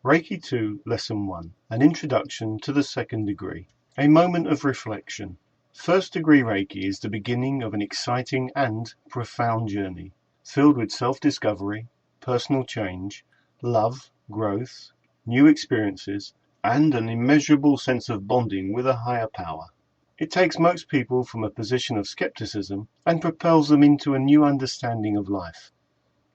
Reiki 2, Lesson 1, An Introduction to the Second Degree. A moment of reflection. First degree Reiki is the beginning of an exciting and profound journey, filled with self-discovery, personal change, love, growth, new experiences, and an immeasurable sense of bonding with a higher power. It takes most people from a position of skepticism and propels them into a new understanding of life.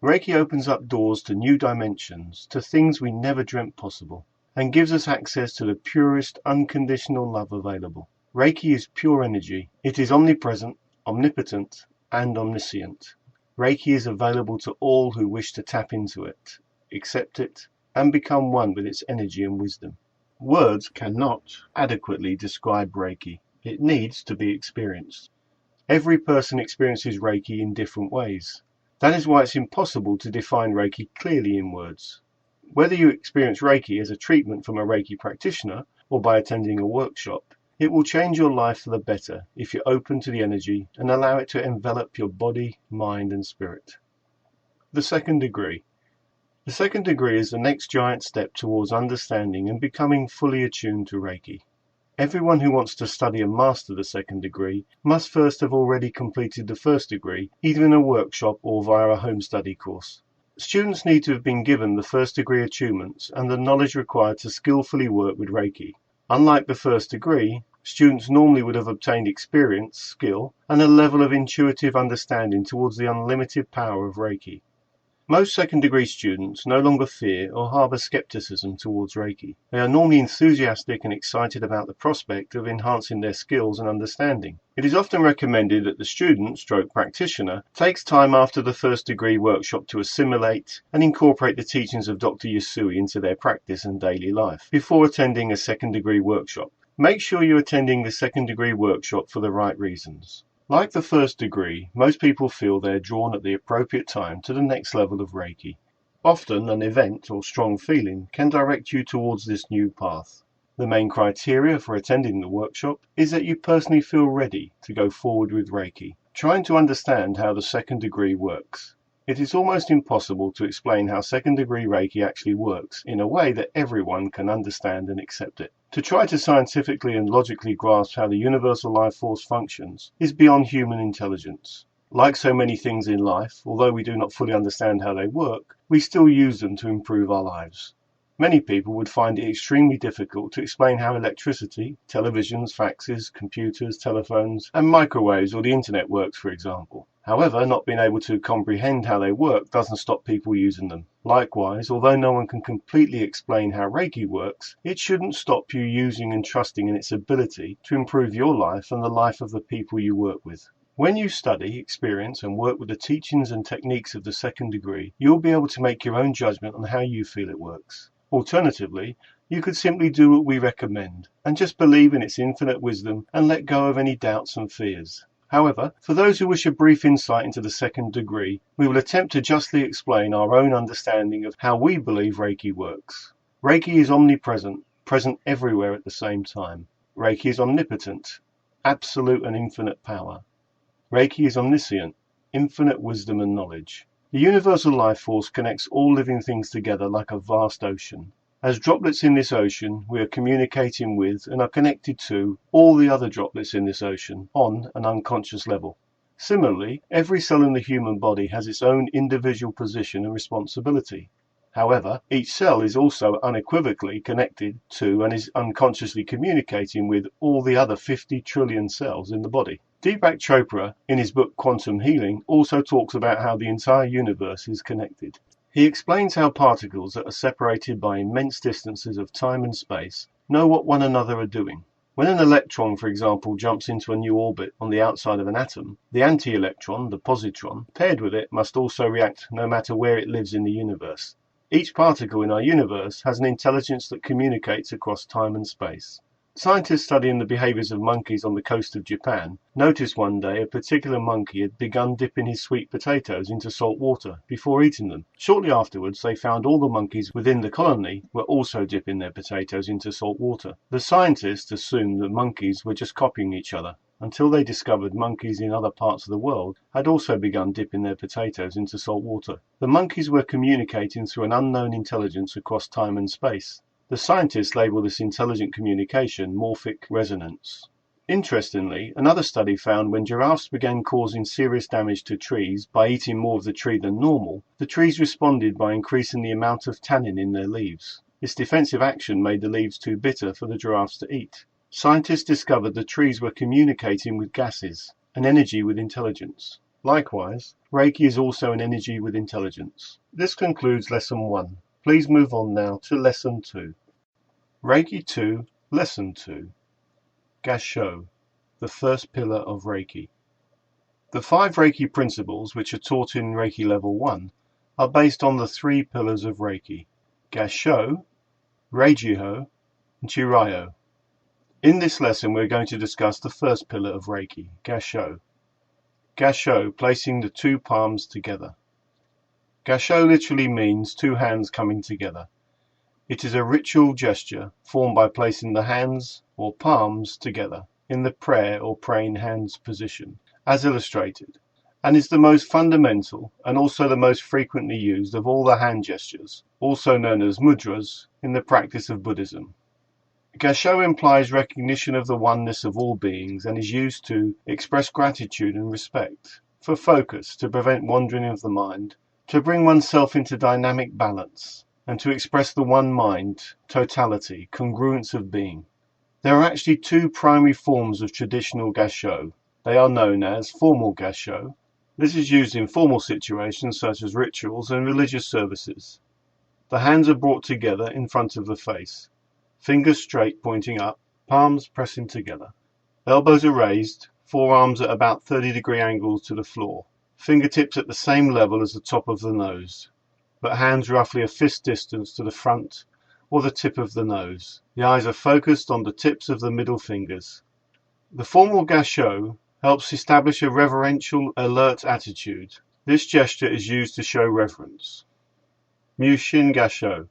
Reiki opens up doors to new dimensions, to things we never dreamt possible, and gives us access to the purest, unconditional love available. Reiki is pure energy. It is omnipresent, omnipotent, and omniscient. Reiki is available to all who wish to tap into it, accept it, and become one with its energy and wisdom. Words cannot adequately describe Reiki. It needs to be experienced. Every person experiences Reiki in different ways. That is why it's impossible to define Reiki clearly in words. Whether you experience Reiki as a treatment from a Reiki practitioner or by attending a workshop, it will change your life for the better if you're open to the energy and allow it to envelop your body, mind, and spirit. The second degree. The second degree is the next giant step towards understanding and becoming fully attuned to Reiki. Everyone who wants to study and master the second degree must first have already completed the first degree, either in a workshop or via a home study course. Students need to have been given the first degree achievements and the knowledge required to skillfully work with Reiki. Unlike the first degree, students normally would have obtained experience, skill, and a level of intuitive understanding towards the unlimited power of Reiki. Most second degree students no longer fear or harbour skepticism towards Reiki. They are normally enthusiastic and excited about the prospect of enhancing their skills and understanding. It is often recommended that the student/practitioner takes time after the first degree workshop to assimilate and incorporate the teachings of Dr. Yasui into their practice and daily life before attending a second degree workshop. Make sure you're attending the second degree workshop for the right reasons. Like the first degree, most people feel they are drawn at the appropriate time to the next level of Reiki. Often an event or strong feeling can direct you towards this new path. The main criteria for attending the workshop is that you personally feel ready to go forward with Reiki, trying to understand how the second degree works. It is almost impossible to explain how second degree Reiki actually works in a way that everyone can understand and accept it. To try to scientifically and logically grasp how the universal life force functions is beyond human intelligence. Like so many things in life, although we do not fully understand how they work, we still use them to improve our lives. Many people would find it extremely difficult to explain how electricity, televisions, faxes, computers, telephones, and microwaves or the internet works, for example. However, not being able to comprehend how they work doesn't stop people using them. Likewise, although no one can completely explain how Reiki works, it shouldn't stop you using and trusting in its ability to improve your life and the life of the people you work with. When you study, experience, and work with the teachings and techniques of the second degree, you'll be able to make your own judgment on how you feel it works. Alternatively, you could simply do what we recommend and just believe in its infinite wisdom and let go of any doubts and fears. However, for those who wish a brief insight into the second degree, we will attempt to justly explain our own understanding of how we believe Reiki works. Reiki is omnipresent, present everywhere at the same time. Reiki is omnipotent, absolute and infinite power. Reiki is omniscient, infinite wisdom and knowledge. The universal life force connects all living things together like a vast ocean. As droplets in this ocean, we are communicating with and are connected to all the other droplets in this ocean on an unconscious level. Similarly, every cell in the human body has its own individual position and responsibility. However, each cell is also unequivocally connected to and is unconsciously communicating with all the other 50 trillion cells in the body. Deepak Chopra, in his book Quantum Healing, also talks about how the entire universe is connected. He explains how particles that are separated by immense distances of time and space know what one another are doing. When an electron, for example, jumps into a new orbit on the outside of an atom, the anti-electron, the positron, paired with it must also react no matter where it lives in the universe. Each particle in our universe has an intelligence that communicates across time and space. Scientists studying the behaviors of monkeys on the coast of Japan noticed one day a particular monkey had begun dipping his sweet potatoes into salt water before eating them. Shortly afterwards, they found all the monkeys within the colony were also dipping their potatoes into salt water. The scientists assumed that monkeys were just copying each other, until they discovered monkeys in other parts of the world had also begun dipping their potatoes into salt water. The monkeys were communicating through an unknown intelligence across time and space. The scientists label this intelligent communication morphic resonance. Interestingly, another study found when giraffes began causing serious damage to trees by eating more of the tree than normal, the trees responded by increasing the amount of tannin in their leaves. This defensive action made the leaves too bitter for the giraffes to eat. Scientists discovered the trees were communicating with gases, an energy with intelligence. Likewise, Reiki is also an energy with intelligence. This concludes Lesson 1. Please move on now to Lesson 2. Reiki 2, Lesson 2. Gasho, the first pillar of Reiki. The 5 Reiki principles which are taught in Reiki Level 1 are based on the 3 pillars of Reiki: Gasho, Reijiho, and Chiraiyo. In this lesson we're going to discuss the first pillar of Reiki, Gasho. Gasho, placing the 2 palms together. Gasho literally means 2 hands coming together. It is a ritual gesture formed by placing the hands or palms together in the prayer or praying hands position, as illustrated, and is the most fundamental and also the most frequently used of all the hand gestures, also known as mudras, in the practice of Buddhism. Gasho implies recognition of the oneness of all beings and is used to express gratitude and respect, for focus, to prevent wandering of the mind, to bring oneself into dynamic balance, and to express the one mind, totality, congruence of being. There are actually 2 primary forms of traditional Gasho. They are known as formal Gasho. This is used in formal situations such as rituals and religious services. The hands are brought together in front of the face, fingers straight pointing up, palms pressing together. Elbows are raised, forearms at about 30-degree angles to the floor, fingertips at the same level as the top of the nose, but hands roughly a fist distance to the front or the tip of the nose. The eyes are focused on the tips of the middle fingers. The formal Gasho helps establish a reverential, alert attitude. This gesture is used to show reverence. Mushin Gasho.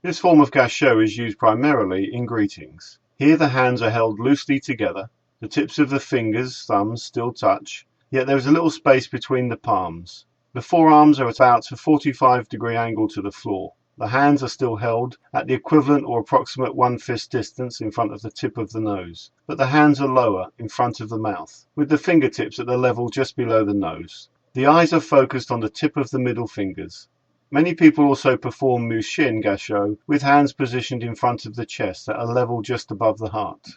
This form of Gasho is used primarily in greetings. Here the hands are held loosely together, the tips of the fingers, thumbs still touch, yet there is a little space between the palms. The forearms are at about a 45-degree angle to the floor. The hands are still held at the equivalent or approximate 1 fist distance in front of the tip of the nose, but the hands are lower in front of the mouth, with the fingertips at the level just below the nose. The eyes are focused on the tip of the middle fingers. Many people also perform Mushin Gasho with hands positioned in front of the chest at a level just above the heart.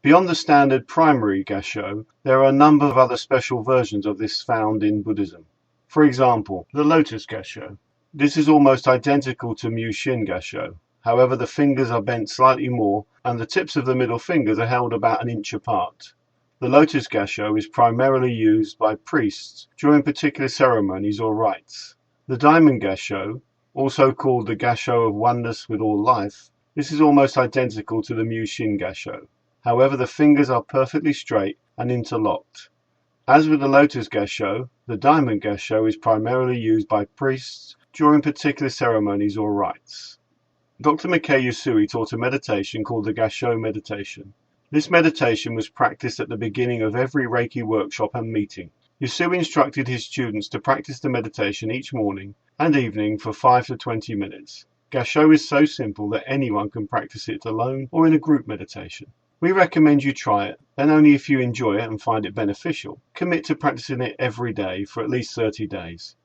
Beyond the standard primary Gasho, there are a number of other special versions of this found in Buddhism. For example, the Lotus Gasho. This is almost identical to Mushin Gasho. However, the fingers are bent slightly more and the tips of the middle fingers are held about an inch apart. The Lotus Gasho is primarily used by priests during particular ceremonies or rites. The Diamond Gasho, also called the Gasho of oneness with all life, this is almost identical to the Mushin Gasho. However, the fingers are perfectly straight and interlocked. As with the Lotus Gasho, the Diamond Gasho is primarily used by priests during particular ceremonies or rites. Dr. Mikei Usui taught a meditation called the Gasho meditation. This meditation was practiced at the beginning of every Reiki workshop and meeting. Usui instructed his students to practice the meditation each morning and evening for 5 to 20 minutes. Gasho is so simple that anyone can practice it alone or in a group meditation. We recommend you try it, and only if you enjoy it and find it beneficial, commit to practicing it every day for at least 30 days.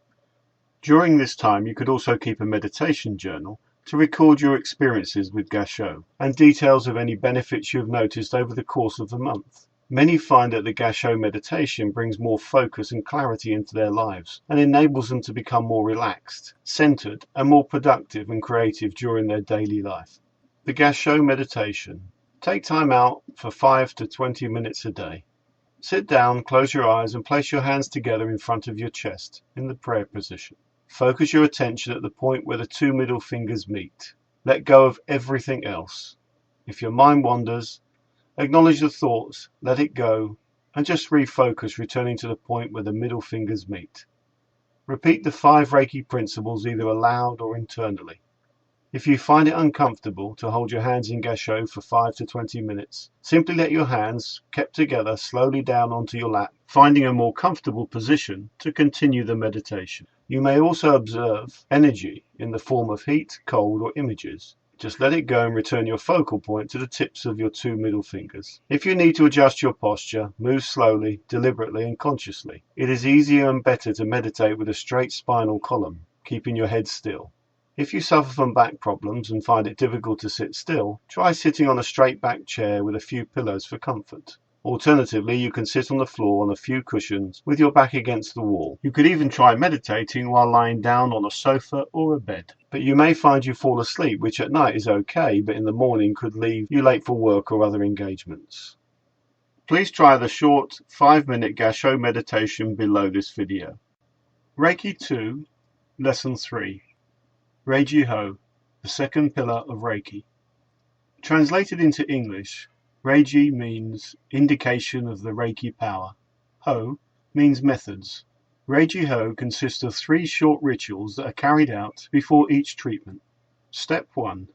During this time, you could also keep a meditation journal to record your experiences with Gasho and details of any benefits you have noticed over the course of the month. Many find that the Gasho meditation brings more focus and clarity into their lives and enables them to become more relaxed, centered, and more productive and creative during their daily life. The Gasho meditation. Take time out for 5 to 20 minutes a day. Sit down, close your eyes, and place your hands together in front of your chest in the prayer position. Focus your attention at the point where the 2 middle fingers meet. Let go of everything else. If your mind wanders, acknowledge the thoughts, let it go, and just refocus, returning to the point where the middle fingers meet. Repeat the 5 Reiki principles either aloud or internally. If you find it uncomfortable to hold your hands in gassho for 5 to 20 minutes, simply let your hands, kept together, slowly down onto your lap, finding a more comfortable position to continue the meditation. You may also observe energy in the form of heat, cold, or images. Just let it go and return your focal point to the tips of your 2 middle fingers. If you need to adjust your posture, move slowly, deliberately, and consciously. It is easier and better to meditate with a straight spinal column, keeping your head still. If you suffer from back problems and find it difficult to sit still, try sitting on a straight back chair with a few pillows for comfort. Alternatively, you can sit on the floor on a few cushions with your back against the wall. You could even try meditating while lying down on a sofa or a bed. But you may find you fall asleep, which at night is okay, but in the morning could leave you late for work or other engagements. Please try the short 5-minute gassho meditation below this video. Reiki 2, Lesson 3. Reiki Ho, the second pillar of Reiki. Translated into English, Reiki means indication of the Reiki power. Ho means methods. Reiki Ho consists of 3 short rituals that are carried out before each treatment. Step 1.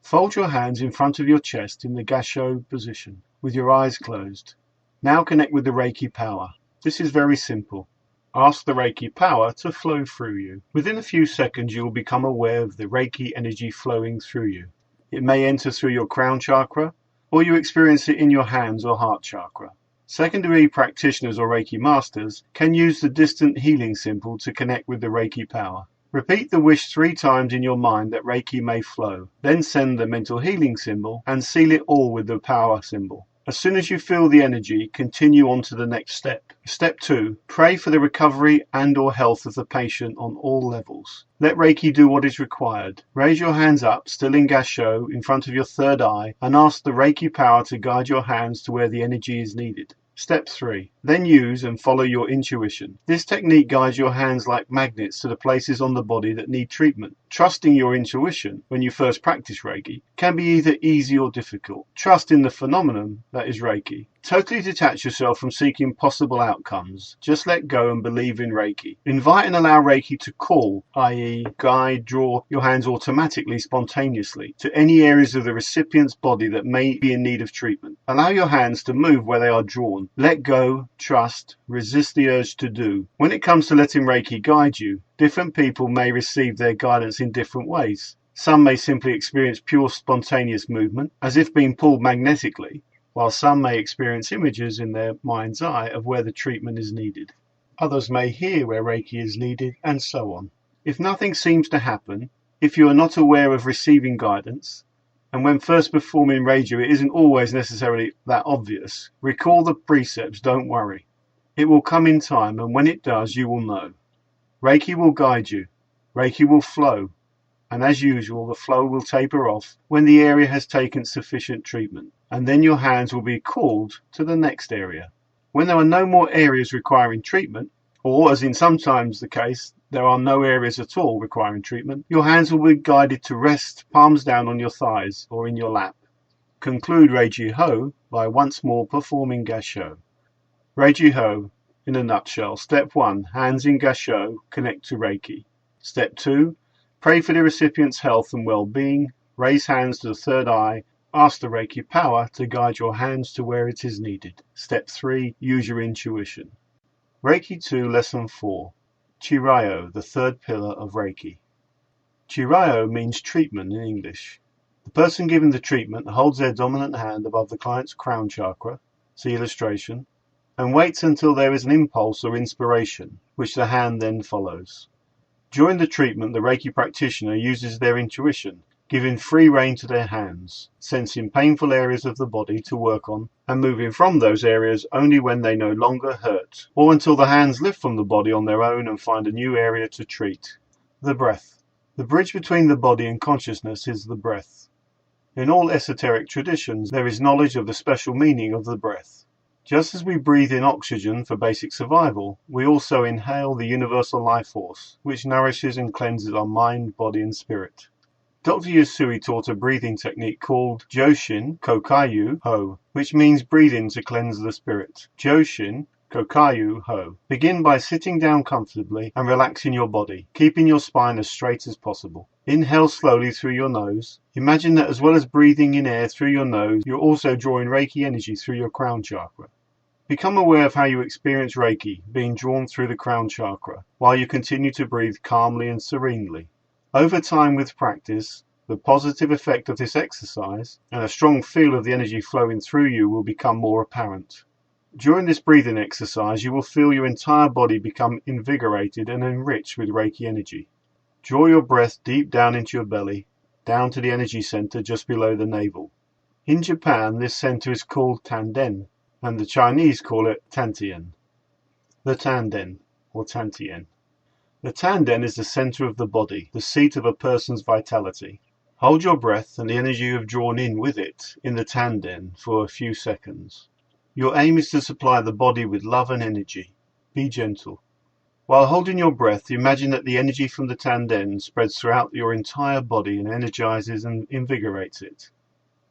Fold your hands in front of your chest in the gassho position, with your eyes closed. Now connect with the Reiki power. This is very simple. Ask the Reiki power to flow through you. Within a few seconds you will become aware of the Reiki energy flowing through you. It may enter through your crown chakra, or you experience it in your hands or heart chakra. Second-degree practitioners or Reiki masters can use the distant healing symbol to connect with the Reiki power. Repeat the wish 3 times in your mind that Reiki may flow. Then send the mental healing symbol and seal it all with the power symbol. As soon as you feel the energy, continue on to the next step. Step 2. Pray for the recovery and/or health of the patient on all levels. Let Reiki do what is required. Raise your hands up, still in gassho, in front of your third eye, and ask the Reiki power to guide your hands to where the energy is needed. Step 3. Then use and follow your intuition. This technique guides your hands like magnets to the places on the body that need treatment. Trusting your intuition when you first practice Reiki can be either easy or difficult. Trust in the phenomenon that is Reiki. Totally detach yourself from seeking possible outcomes. Just let go and believe in Reiki. Invite and allow Reiki to call, i.e. guide, draw your hands automatically, spontaneously, to any areas of the recipient's body that may be in need of treatment. Allow your hands to move where they are drawn. Let go, trust, resist the urge to do. When it comes to letting Reiki guide you, different people may receive their guidance in different ways. Some may simply experience pure spontaneous movement, as if being pulled magnetically, while some may experience images in their mind's eye of where the treatment is needed. Others may hear where Reiki is needed, and so on. If nothing seems to happen, if you are not aware of receiving guidance, and when first performing Reiki it isn't always necessarily that obvious, recall the precepts, don't worry. It will come in time, and when it does, you will know. Reiki will guide you. Reiki will flow. And as usual, the flow will taper off when the area has taken sufficient treatment, and then your hands will be called to the next area. When there are no more areas requiring treatment, or as in sometimes the case, there are no areas at all requiring treatment, your hands will be guided to rest palms down on your thighs or in your lap. Conclude Reiki Ho by once more performing gassho. Reiki Ho, in a nutshell. Step 1, hands in gassho, connect to Reiki. Step 2, pray for the recipient's health and well-being, raise hands to the third eye, ask the Reiki power to guide your hands to where it is needed. Step 3, use your intuition. Reiki 2, Lesson 4. Chiraiyo, the third pillar of Reiki. Chiraiyo means treatment in English. The person given the treatment holds their dominant hand above the client's crown chakra, see illustration, and waits until there is an impulse or inspiration, which the hand then follows. During the treatment, the Reiki practitioner uses their intuition, giving free rein to their hands, sensing painful areas of the body to work on, and moving from those areas only when they no longer hurt, or until the hands lift from the body on their own and find a new area to treat. The breath. The bridge between the body and consciousness is the breath. In all esoteric traditions, there is knowledge of the special meaning of the breath. Just as we breathe in oxygen for basic survival, we also inhale the universal life force, which nourishes and cleanses our mind, body, and spirit. Dr. Yasui taught a breathing technique called Joshin Kokaiyu Ho, which means breathing to cleanse the spirit. Joshin Kokayu Ho. Begin by sitting down comfortably and relaxing your body, keeping your spine as straight as possible. Inhale slowly through your nose. Imagine that as well as breathing in air through your nose, you're also drawing Reiki energy through your crown chakra. Become aware of how you experience Reiki being drawn through the crown chakra, while you continue to breathe calmly and serenely. Over time with practice, the positive effect of this exercise and a strong feel of the energy flowing through you will become more apparent. During this breathing exercise, you will feel your entire body become invigorated and enriched with Reiki energy. Draw your breath deep down into your belly, down to the energy center just below the navel. In Japan, this center is called Tanden, and the Chinese call it Tantien. The Tanden, or Tantien. The Tanden is the center of the body, the seat of a person's vitality. Hold your breath and the energy you have drawn in with it in the Tanden for a few seconds. Your aim is to supply the body with love and energy. Be gentle. While holding your breath, imagine that the energy from the Tanden spreads throughout your entire body and energizes and invigorates it.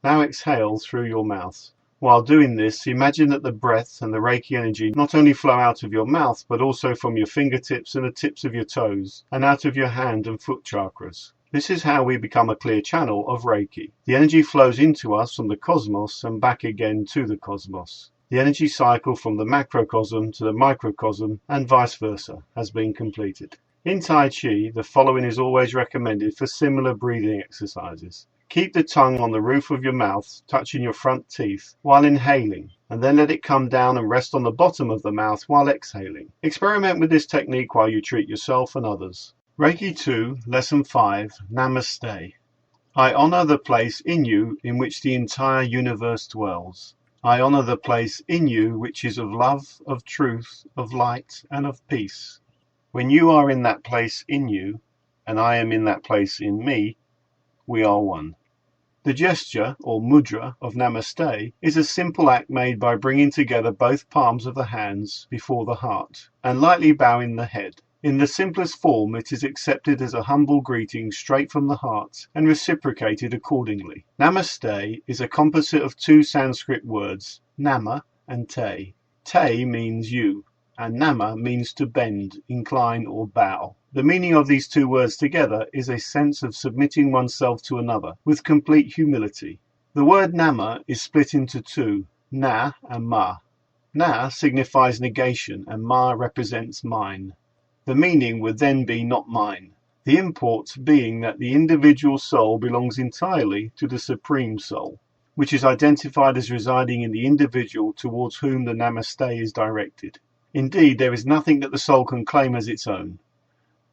Now exhale through your mouth. While doing this, imagine that the breath and the Reiki energy not only flow out of your mouth, but also from your fingertips and the tips of your toes, and out of your hand and foot chakras. This is how we become a clear channel of Reiki. The energy flows into us from the cosmos and back again to the cosmos. The energy cycle from the macrocosm to the microcosm and vice versa has been completed. In Tai Chi, the following is always recommended for similar breathing exercises. Keep the tongue on the roof of your mouth, touching your front teeth, while inhaling, and then let it come down and rest on the bottom of the mouth while exhaling. Experiment with this technique while you treat yourself and others. Reiki 2, Lesson 5, Namaste. I honor the place in you in which the entire universe dwells. I honor the place in you which is of love, of truth, of light, and of peace. When you are in that place in you, and I am in that place in me, we are one. The gesture, or mudra, of Namaste is a simple act made by bringing together both palms of the hands before the heart, and lightly bowing the head. In the simplest form, it is accepted as a humble greeting straight from the heart and reciprocated accordingly. Namaste is a composite of two Sanskrit words, nama and te. Te means you, and nama means to bend, incline, or bow. The meaning of these two words together is a sense of submitting oneself to another with complete humility. The word nama is split into two, na and ma. Na signifies negation and ma represents mine. The meaning would then be not mine, the import being that the individual soul belongs entirely to the Supreme Soul, which is identified as residing in the individual towards whom the Namaste is directed. Indeed, there is nothing that the soul can claim as its own.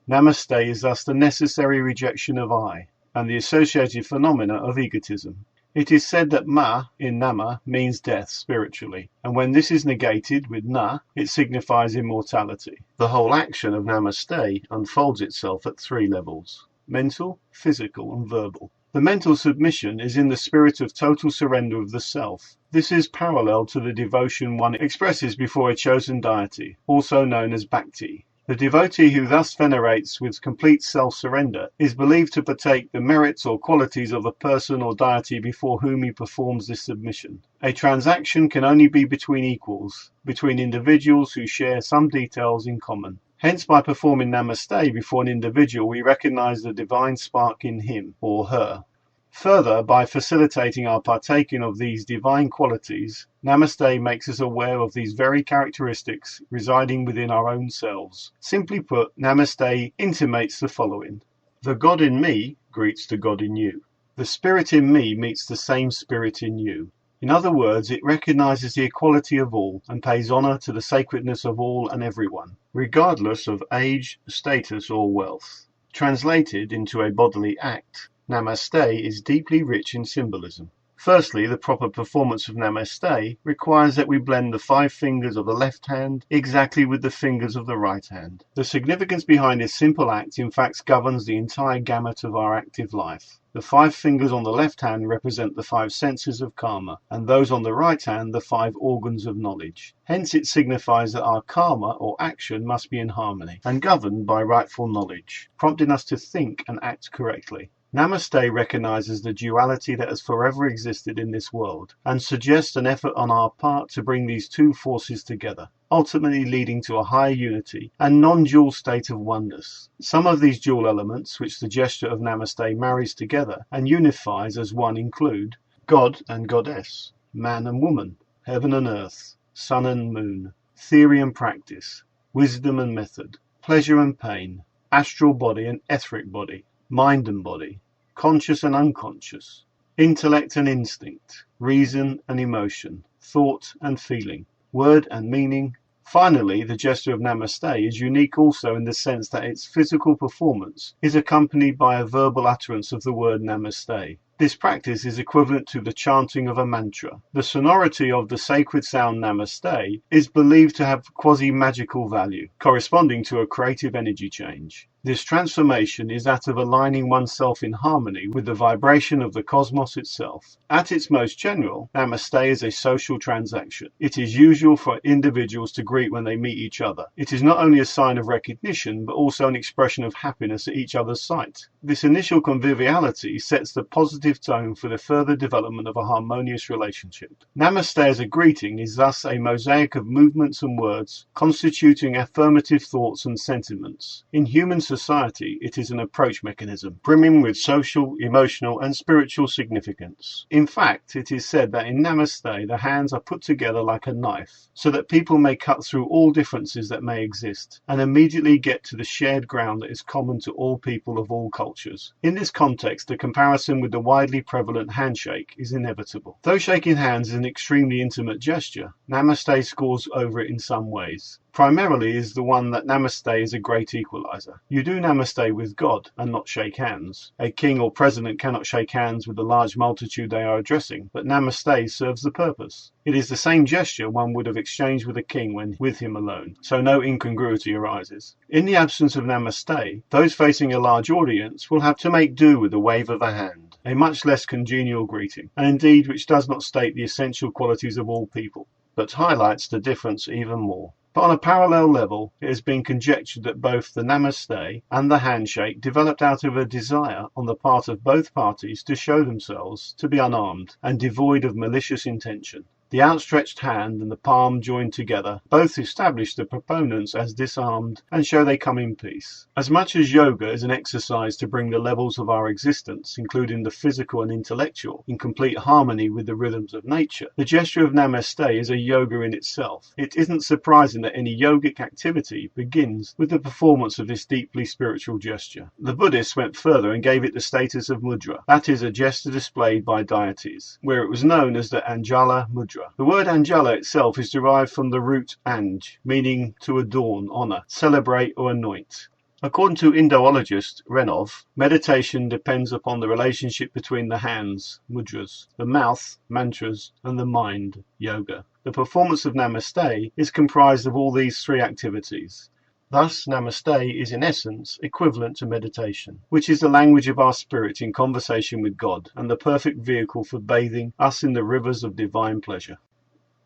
Namaste is thus the necessary rejection of I, and the associated phenomena of egotism. It is said that ma in nama means death spiritually, and when this is negated with na, it signifies immortality. The whole action of Namaste unfolds itself at three levels: mental, physical, and verbal. The mental submission is in the spirit of total surrender of the self. This is parallel to the devotion one expresses before a chosen deity, also known as bhakti. The devotee who thus venerates with complete self-surrender is believed to partake the merits or qualities of the person or deity before whom he performs this submission. A transaction can only be between equals, between individuals who share some details in common. Hence, by performing Namaste before an individual, we recognize the divine spark in him or her. Further, by facilitating our partaking of these divine qualities, Namaste makes us aware of these very characteristics residing within our own selves. Simply put, Namaste intimates the following. The God in me greets the God in you. The spirit in me meets the same spirit in you. In other words, it recognizes the equality of all and pays honor to the sacredness of all and everyone, regardless of age, status, or wealth. Translated into a bodily act, Namaste is deeply rich in symbolism. Firstly, the proper performance of Namaste requires that we blend the 5 fingers of the left hand exactly with the fingers of the right hand. The significance behind this simple act in fact governs the entire gamut of our active life. The 5 fingers on the left hand represent the 5 senses of karma, and those on the right hand the 5 organs of knowledge. Hence it signifies that our karma or action must be in harmony and governed by rightful knowledge, prompting us to think and act correctly. Namaste recognizes the duality that has forever existed in this world and suggests an effort on our part to bring these two forces together, ultimately leading to a higher unity and non-dual state of oneness. Some of these dual elements, which the gesture of Namaste marries together and unifies as one, include God and Goddess, man and woman, heaven and earth, sun and moon, theory and practice, wisdom and method, pleasure and pain, astral body and etheric body, mind and body, conscious and unconscious, intellect and instinct, reason and emotion, thought and feeling, word and meaning. Finally, the gesture of Namaste is unique also in the sense that its physical performance is accompanied by a verbal utterance of the word Namaste. This practice is equivalent to the chanting of a mantra. The sonority of the sacred sound Namaste is believed to have quasi-magical value, corresponding to a creative energy change. This transformation is that of aligning oneself in harmony with the vibration of the cosmos itself. At its most general, Namaste is a social transaction. It is usual for individuals to greet when they meet each other. It is not only a sign of recognition, but also an expression of happiness at each other's sight. This initial conviviality sets the positive tone for the further development of a harmonious relationship. Namaste as a greeting is thus a mosaic of movements and words, constituting affirmative thoughts and sentiments. In human society, it is an approach mechanism, brimming with social, emotional, and spiritual significance. In fact, it is said that in Namaste, the hands are put together like a knife, so that people may cut through all differences that may exist, and immediately get to the shared ground that is common to all people of all cultures. In this context, the comparison with the widely prevalent handshake is inevitable. Though shaking hands is an extremely intimate gesture, Namaste scores over it in some ways. Primarily is the one that Namaste is a great equalizer. You do Namaste with God and not shake hands. A king or president cannot shake hands with the large multitude they are addressing, but Namaste serves the purpose. It is the same gesture one would have exchanged with a king when with him alone, so no incongruity arises. In the absence of Namaste, those facing a large audience will have to make do with the wave of a hand, a much less congenial greeting, and indeed which does not state the essential qualities of all people, but highlights the difference even more. But on a parallel level, it has been conjectured that both the Namaste and the handshake developed out of a desire on the part of both parties to show themselves to be unarmed and devoid of malicious intention. The outstretched hand and the palm joined together both establish the proponents as disarmed and show they come in peace. As much as yoga is an exercise to bring the levels of our existence, including the physical and intellectual, in complete harmony with the rhythms of nature, the gesture of Namaste is a yoga in itself. It isn't surprising that any yogic activity begins with the performance of this deeply spiritual gesture. The Buddhists went further and gave it the status of mudra, that is, a gesture displayed by deities, where it was known as the Anjala mudra. The word Anjala itself is derived from the root Anj, meaning to adorn, honor, celebrate or anoint. According to Indologist Renov, meditation depends upon the relationship between the hands, mudras, the mouth, mantras, and the mind, yoga. The performance of Namaste is comprised of all these three activities. Thus, Namaste is in essence equivalent to meditation, which is the language of our spirit in conversation with God and the perfect vehicle for bathing us in the rivers of divine pleasure.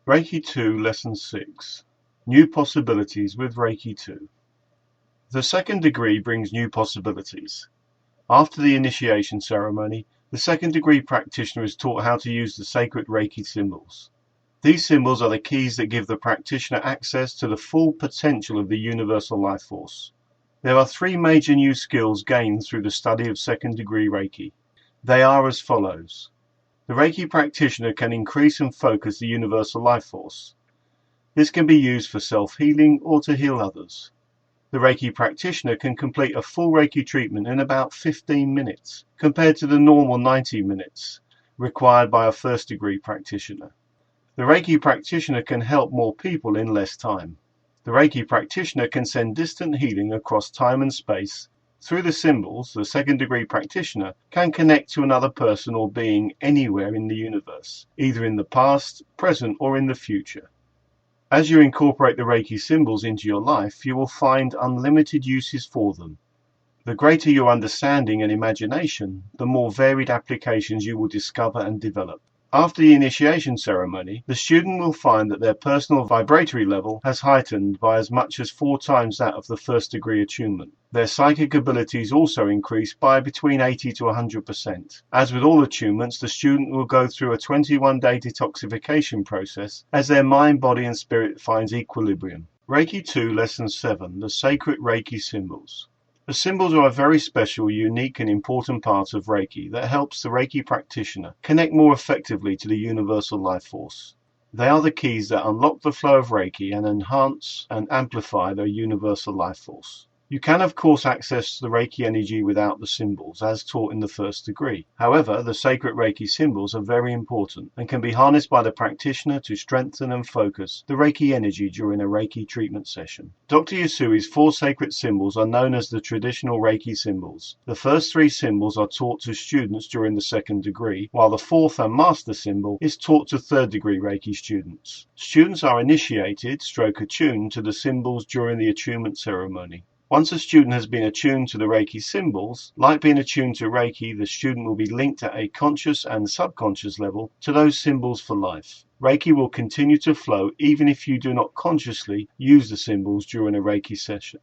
Reiki 2, Lesson 6. New Possibilities with Reiki 2. The second degree brings new possibilities. After the initiation ceremony, the second degree practitioner is taught how to use the sacred Reiki symbols. These symbols are the keys that give the practitioner access to the full potential of the universal life force. There are three major new skills gained through the study of second degree Reiki. They are as follows. The Reiki practitioner can increase and focus the universal life force. This can be used for self-healing or to heal others. The Reiki practitioner can complete a full Reiki treatment in about 15 minutes, compared to the normal 90 minutes required by a first degree practitioner. The Reiki practitioner can help more people in less time. The Reiki practitioner can send distant healing across time and space. Through the symbols, the second degree practitioner can connect to another person or being anywhere in the universe, either in the past, present, or in the future. As you incorporate the Reiki symbols into your life, you will find unlimited uses for them. The greater your understanding and imagination, the more varied applications you will discover and develop. After the initiation ceremony, the student will find that their personal vibratory level has heightened by as much as 4 times that of the first degree attunement. Their psychic abilities also increase by between 80 to 100%. As with all attunements, the student will go through a 21-day detoxification process as their mind, body and spirit finds equilibrium. Reiki 2 Lesson 7, the Sacred Reiki Symbols. The symbols are a very special, unique and important part of Reiki that helps the Reiki practitioner connect more effectively to the universal life force. They are the keys that unlock the flow of Reiki and enhance and amplify their universal life force. You can of course access the Reiki energy without the symbols, as taught in the first degree. However, the sacred Reiki symbols are very important and can be harnessed by the practitioner to strengthen and focus the Reiki energy during a Reiki treatment session. Dr. Usui's 4 sacred symbols are known as the traditional Reiki symbols. The first 3 symbols are taught to students during the second degree, while the 4th and master symbol is taught to third degree Reiki students. Students are initiated, attuned to the symbols during the attunement ceremony. Once a student has been attuned to the Reiki symbols, like being attuned to Reiki, the student will be linked at a conscious and subconscious level to those symbols for life. Reiki will continue to flow even if you do not consciously use the symbols during a Reiki session.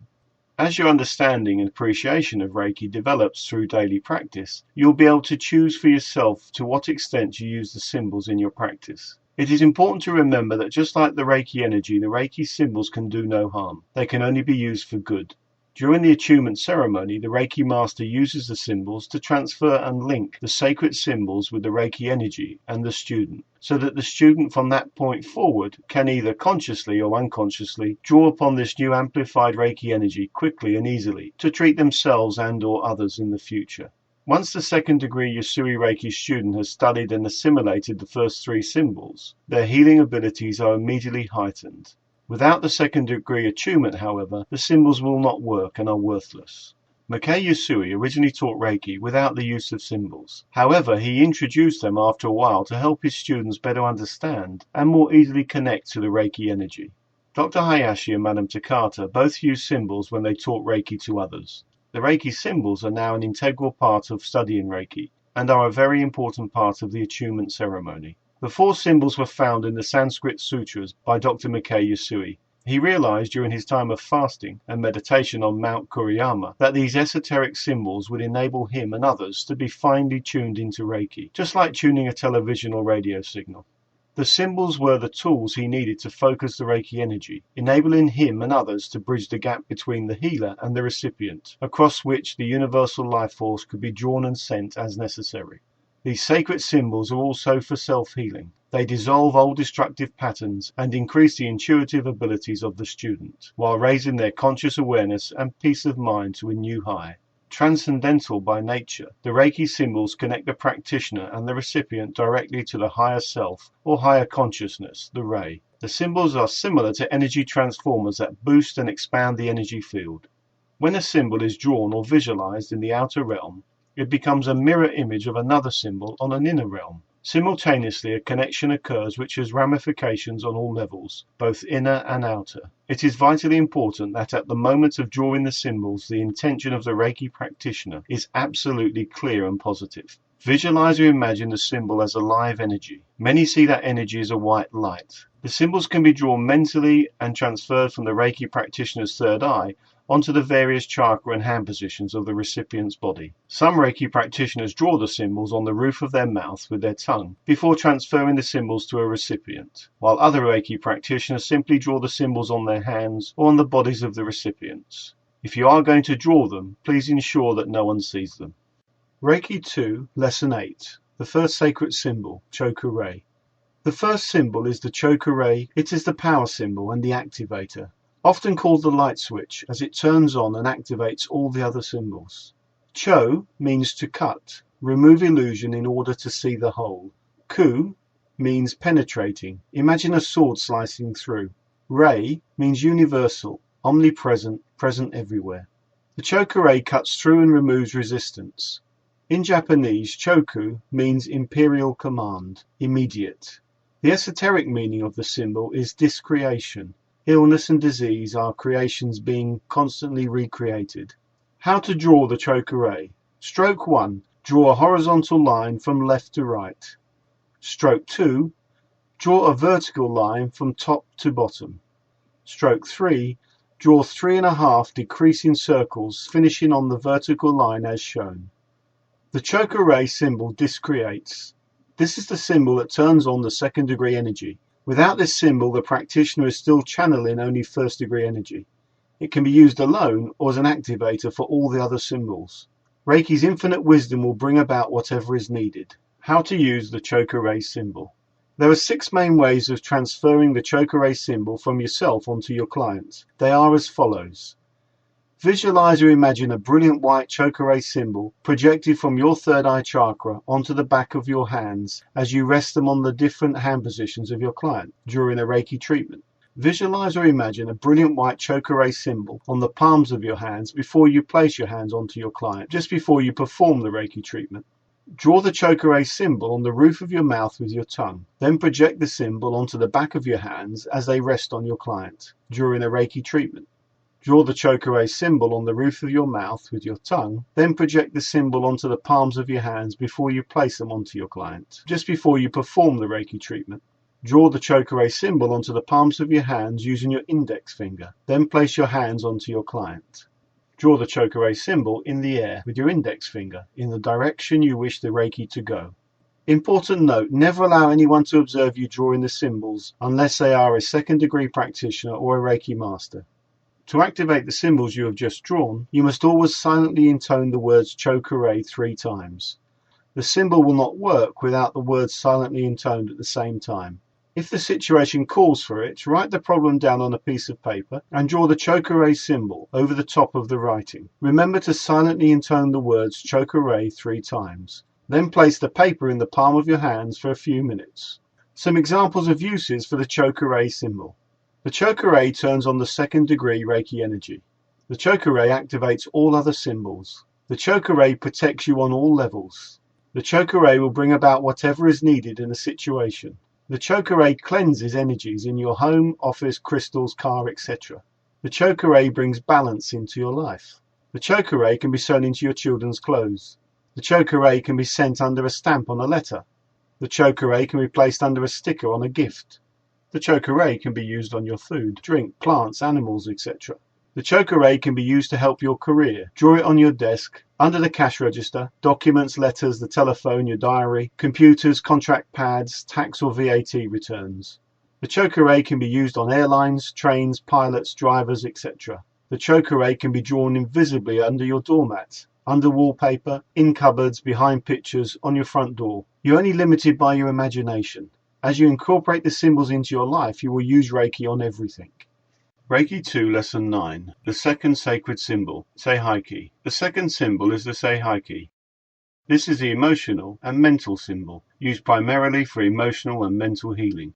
As your understanding and appreciation of Reiki develops through daily practice, you'll be able to choose for yourself to what extent you use the symbols in your practice. It is important to remember that just like the Reiki energy, the Reiki symbols can do no harm. They can only be used for good. During the attunement ceremony, the Reiki master uses the symbols to transfer and link the sacred symbols with the Reiki energy and the student, so that the student from that point forward can either consciously or unconsciously draw upon this new amplified Reiki energy quickly and easily to treat themselves and or others in the future. Once the second degree Usui Reiki student has studied and assimilated the first 3 symbols, their healing abilities are immediately heightened. Without the second degree attunement, however, the symbols will not work and are worthless. Mikei Usui originally taught Reiki without the use of symbols. However, he introduced them after a while to help his students better understand and more easily connect to the Reiki energy. Dr. Hayashi and Madame Takata both used symbols when they taught Reiki to others. The Reiki symbols are now an integral part of studying Reiki and are a very important part of the attunement ceremony. The 4 symbols were found in the Sanskrit Sutras by Dr. Mikei Usui. He realized during his time of fasting and meditation on Mount Kuriyama that these esoteric symbols would enable him and others to be finely tuned into Reiki, just like tuning a television or radio signal. The symbols were the tools he needed to focus the Reiki energy, enabling him and others to bridge the gap between the healer and the recipient, across which the universal life force could be drawn and sent as necessary. These sacred symbols are also for self-healing. They dissolve old destructive patterns and increase the intuitive abilities of the student, while raising their conscious awareness and peace of mind to a new high. Transcendental by nature, the Reiki symbols connect the practitioner and the recipient directly to the higher self or higher consciousness, the Ray. The symbols are similar to energy transformers that boost and expand the energy field. When a symbol is drawn or visualized in the outer realm, it becomes a mirror image of another symbol on an inner realm. Simultaneously, a connection occurs which has ramifications on all levels, both inner and outer. It is vitally important that at the moment of drawing the symbols, the intention of the Reiki practitioner is absolutely clear and positive. Visualize or imagine the symbol as a live energy. Many see that energy as a white light. The symbols can be drawn mentally and transferred from the Reiki practitioner's third eye onto the various chakra and hand positions of the recipient's body. Some Reiki practitioners draw the symbols on the roof of their mouth with their tongue before transferring the symbols to a recipient, while other Reiki practitioners simply draw the symbols on their hands or on the bodies of the recipients. If you are going to draw them, please ensure that no one sees them. Reiki 2, Lesson 8, the first sacred symbol, Choku-rei. The first symbol is the Choku-rei. It is the power symbol and the activator, often called the light switch, as it turns on and activates all the other symbols. Cho means to cut, remove illusion in order to see the whole. Ku means penetrating, imagine a sword slicing through. Rei means universal, omnipresent, present everywhere. The Choku-rei cuts through and removes resistance. In Japanese, choku means imperial command, immediate. The esoteric meaning of the symbol is discreation. Illness and disease are creations being constantly recreated. How to draw the Choku-rei. Stroke 1. Draw a horizontal line from left to right. Stroke 2, draw a vertical line from top to bottom. Stroke 3, draw 3.5 decreasing circles finishing on the vertical line as shown. The chakra ray symbol discreates. This is the symbol that turns on the second degree energy. Without this symbol, the practitioner is still channeling only first degree energy. It can be used alone or as an activator for all the other symbols. Reiki's infinite wisdom will bring about whatever is needed. How to use the chakra ray symbol. There are 6 main ways of transferring the chakra ray symbol from yourself onto your client. They are as follows. Visualize or imagine a brilliant white chakra ray symbol projected from your third eye chakra onto the back of your hands as you rest them on the different hand positions of your client during a Reiki treatment. Visualize or imagine a brilliant white chakra ray symbol on the palms of your hands before you place your hands onto your client, just before you perform the Reiki treatment. Draw the chakra ray symbol on the roof of your mouth with your tongue. Then project the symbol onto the back of your hands as they rest on your client during a Reiki treatment. Draw the chakra ray symbol on the roof of your mouth with your tongue. Then project the symbol onto the palms of your hands before you place them onto your client, just before you perform the Reiki treatment. Draw the chakra ray symbol onto the palms of your hands using your index finger. Then place your hands onto your client. Draw the chakra ray symbol in the air with your index finger in the direction you wish the Reiki to go. Important note, never allow anyone to observe you drawing the symbols unless they are a second degree practitioner or a Reiki master. To activate the symbols you have just drawn, you must always silently intone the words chakra ray 3 times. The symbol will not work without the words silently intoned at the same time. If the situation calls for it, write the problem down on a piece of paper and draw the chakra ray symbol over the top of the writing. Remember to silently intone the words chakra ray 3 times. Then place the paper in the palm of your hands for a few minutes. Some examples of uses for the chakra ray symbol. The chakra ray turns on the second degree Reiki energy. The chakra ray activates all other symbols. The chakra ray protects you on all levels. The chakra ray will bring about whatever is needed in a situation. The chakra ray cleanses energies in your home, office, crystals, car, etc. The chakra ray brings balance into your life. The chakra ray can be sewn into your children's clothes. The chakra ray can be sent under a stamp on a letter. The chakra ray can be placed under a sticker on a gift. The chakra ray can be used on your food, drink, plants, animals, etc. The chakra ray can be used to help your career. Draw it on your desk, under the cash register, documents, letters, the telephone, your diary, computers, contract pads, tax or VAT returns. The chakra ray can be used on airlines, trains, pilots, drivers, etc. The chakra ray can be drawn invisibly under your doormat, under wallpaper, in cupboards, behind pictures, on your front door. You're only limited by your imagination. As you incorporate the symbols into your life, you will use Reiki on everything. Reiki 2 Lesson 9. The second sacred symbol, Seihai-ki. The second symbol is the Seihai-ki. This is the emotional and mental symbol, used primarily for emotional and mental healing.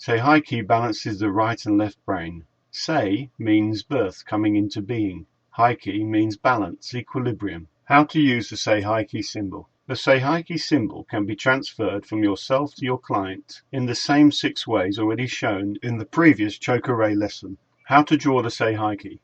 Seihai-ki balances the right and left brain. Sei means birth, coming into being. Hai-ki means balance, equilibrium. How to use the Seihai-ki symbol. The Seihai-ki symbol can be transferred from yourself to your client in the same 6 ways already shown in the previous chakra ray lesson. How to draw the Seihai-ki.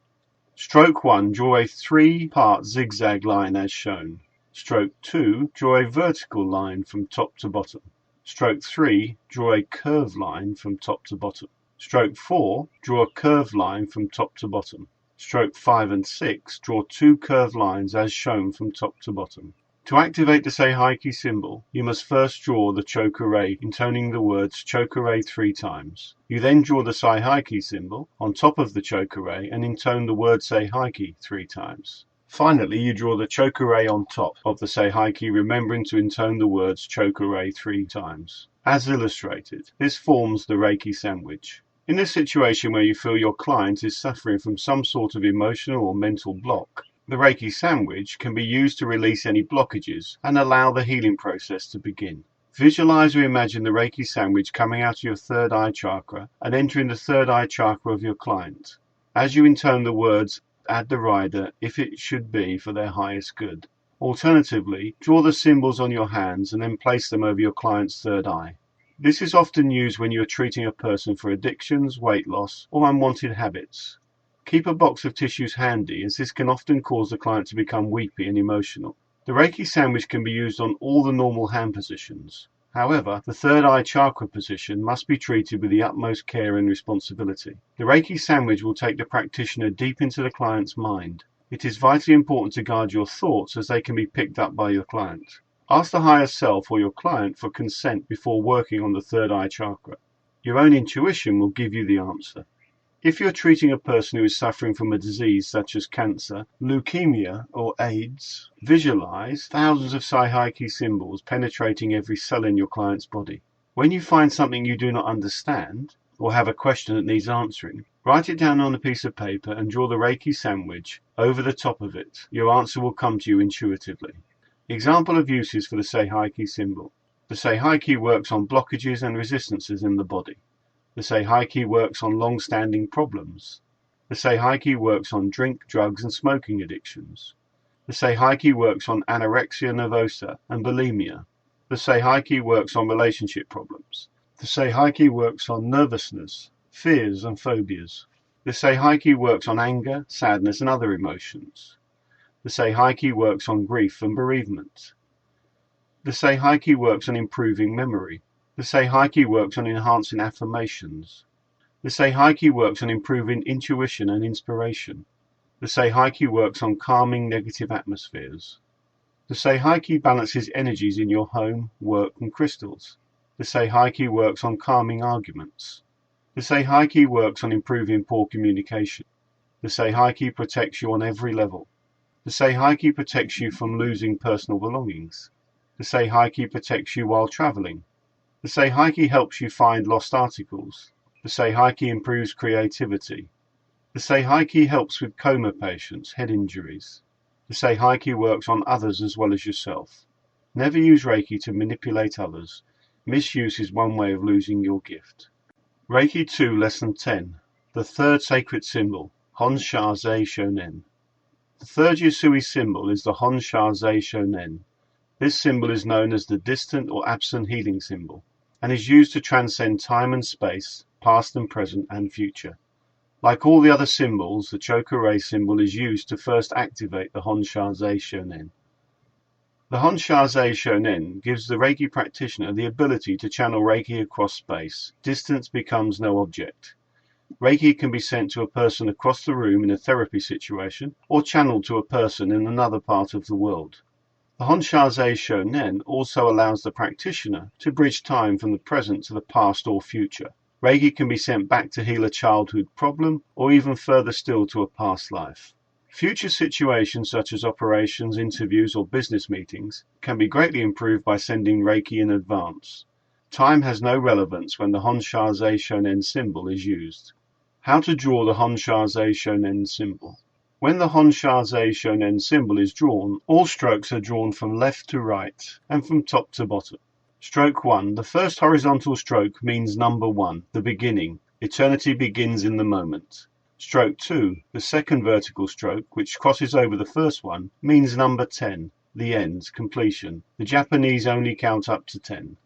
Stroke 1, draw a 3-part zigzag line as shown. Stroke 2, draw a vertical line from top to bottom. Stroke 3, draw a curved line from top to bottom. Stroke 4, draw a curved line from top to bottom. Stroke 5 and 6, draw 2 curved lines as shown from top to bottom. To activate the Seihai-ki symbol, you must first draw the chakra ray, intoning the words chakra ray 3 times. You then draw the Seihai-ki symbol on top of the chakra ray and intone the word Seihai-ki 3 times. Finally, you draw the chakra ray on top of the Seihai-ki, remembering to intone the words chakra ray 3 times. As illustrated, this forms the Reiki sandwich. In a situation where you feel your client is suffering from some sort of emotional or mental block, the Reiki sandwich can be used to release any blockages and allow the healing process to begin. Visualize or imagine the Reiki sandwich coming out of your third eye chakra and entering the third eye chakra of your client. As you intone the words, add the rider if it should be for their highest good. Alternatively, draw the symbols on your hands and then place them over your client's third eye. This is often used when you are treating a person for addictions, weight loss, or unwanted habits. Keep a box of tissues handy, as this can often cause the client to become weepy and emotional. The Reiki sandwich can be used on all the normal hand positions. However, the third eye chakra position must be treated with the utmost care and responsibility. The Reiki sandwich will take the practitioner deep into the client's mind. It is vitally important to guard your thoughts as they can be picked up by your client. Ask the higher self or your client for consent before working on the third eye chakra. Your own intuition will give you the answer. If you're treating a person who is suffering from a disease such as cancer, leukemia, or AIDS, visualize thousands of Reiki symbols penetrating every cell in your client's body. When you find something you do not understand, or have a question that needs answering, write it down on a piece of paper and draw the Reiki sandwich over the top of it. Your answer will come to you intuitively. Example of uses for the Reiki symbol. The Reiki works on blockages and resistances in the body. The Reiki works on long-standing problems. The Reiki works on drink, drugs, and smoking addictions. The Reiki works on anorexia nervosa and bulimia. The Reiki works on relationship problems. The Reiki works on nervousness, fears, and phobias. The Reiki works on anger, sadness, and other emotions. The Reiki works on grief and bereavement. The Reiki works on improving memory. The Reiki works on enhancing affirmations. The Reiki works on improving intuition and inspiration. The Reiki works on calming negative atmospheres. The Reiki balances energies in your home, work, and crystals. The Reiki works on calming arguments. The Reiki works on improving poor communication. The Reiki protects you on every level. The Reiki protects you from losing personal belongings. The Reiki protects you while traveling. The Reiki helps you find lost articles. The Reiki improves creativity. The Reiki helps with coma patients, head injuries. The Reiki works on others as well as yourself. Never use Reiki to manipulate others. Misuse is one way of losing your gift. Reiki 2 Lesson 10. The third sacred symbol, Honsha-Zei Shonen. The third Yusui symbol is the Honsha-Zei Shonen. This symbol is known as the distant or absent healing symbol, and is used to transcend time and space, past and present and future. Like all the other symbols, the Chokurei symbol is used to first activate the Honsha-Zei Shonen. The Honsha-Zei Shonen gives the Reiki practitioner the ability to channel Reiki across space. Distance becomes no object. Reiki can be sent to a person across the room in a therapy situation, or channeled to a person in another part of the world. The Honsha-Zei Shonen also allows the practitioner to bridge time from the present to the past or future. Reiki can be sent back to heal a childhood problem, or even further still to a past life. Future situations such as operations, interviews, or business meetings can be greatly improved by sending Reiki in advance. Time has no relevance when the Honsha-Zei Shonen symbol is used. How to draw the Honsha-Zei Shonen symbol. When the Honsha-Zei Shonen symbol is drawn, all strokes are drawn from left to right and from top to bottom. Stroke 1. The first horizontal stroke means number 1, the beginning. Eternity begins in the moment. Stroke 2. The second vertical stroke, which crosses over the first one, means number 10, the end, completion. The Japanese only count up to 10.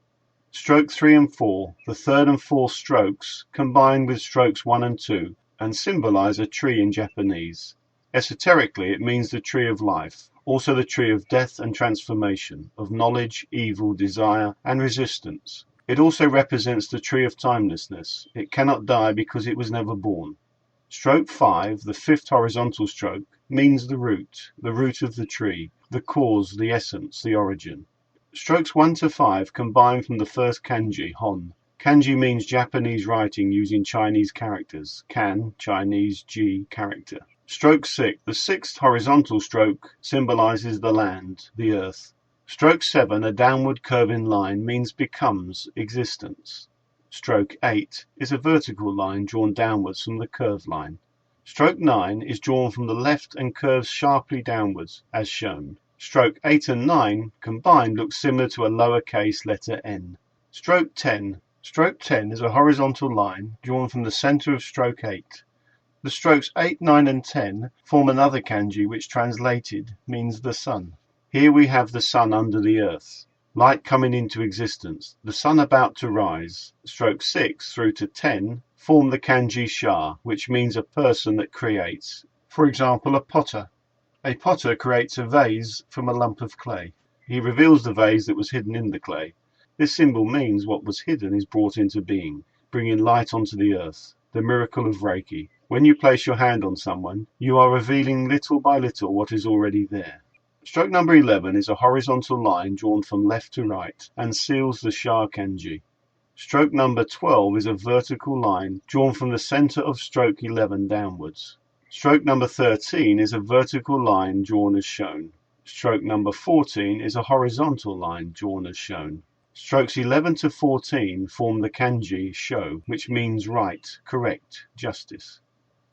Stroke 3 and 4. The third and fourth strokes combine with strokes 1 and 2 and symbolize a tree in Japanese. Esoterically, it means the tree of life, also the tree of death and transformation, of knowledge, evil, desire, and resistance. It also represents the tree of timelessness. It cannot die because it was never born. Stroke 5, the fifth horizontal stroke, means the root of the tree, the cause, the essence, the origin. Strokes 1 to 5 combine from the first kanji, hon. Kanji means Japanese writing using Chinese characters. Kan, Chinese, ji, character. Stroke 6. The sixth horizontal stroke symbolizes the land, the earth. Stroke 7, a downward curving line, means becomes, existence. Stroke 8 is a vertical line drawn downwards from the curved line. Stroke 9 is drawn from the left and curves sharply downwards, as shown. Stroke 8 and 9 combined look similar to a lowercase letter n. Stroke 10. Stroke 10 is a horizontal line drawn from the center of stroke 8. The strokes 8, 9 and 10 form another kanji which translated means the sun. Here we have the sun under the earth, light coming into existence, the sun about to rise. Stroke 6 through to 10 form the kanji sha, which means a person that creates. For example, a potter. A potter creates a vase from a lump of clay. He reveals the vase that was hidden in the clay. This symbol means what was hidden is brought into being, bringing light onto the earth. The miracle of Reiki. When you place your hand on someone, you are revealing little by little what is already there. Stroke number 11 is a horizontal line drawn from left to right and seals the Sha kanji. Stroke number 12 is a vertical line drawn from the center of stroke 11 downwards. Stroke number 13 is a vertical line drawn as shown. Stroke number 14 is a horizontal line drawn as shown. Strokes 11 to 14 form the kanji sho, which means right, correct, justice.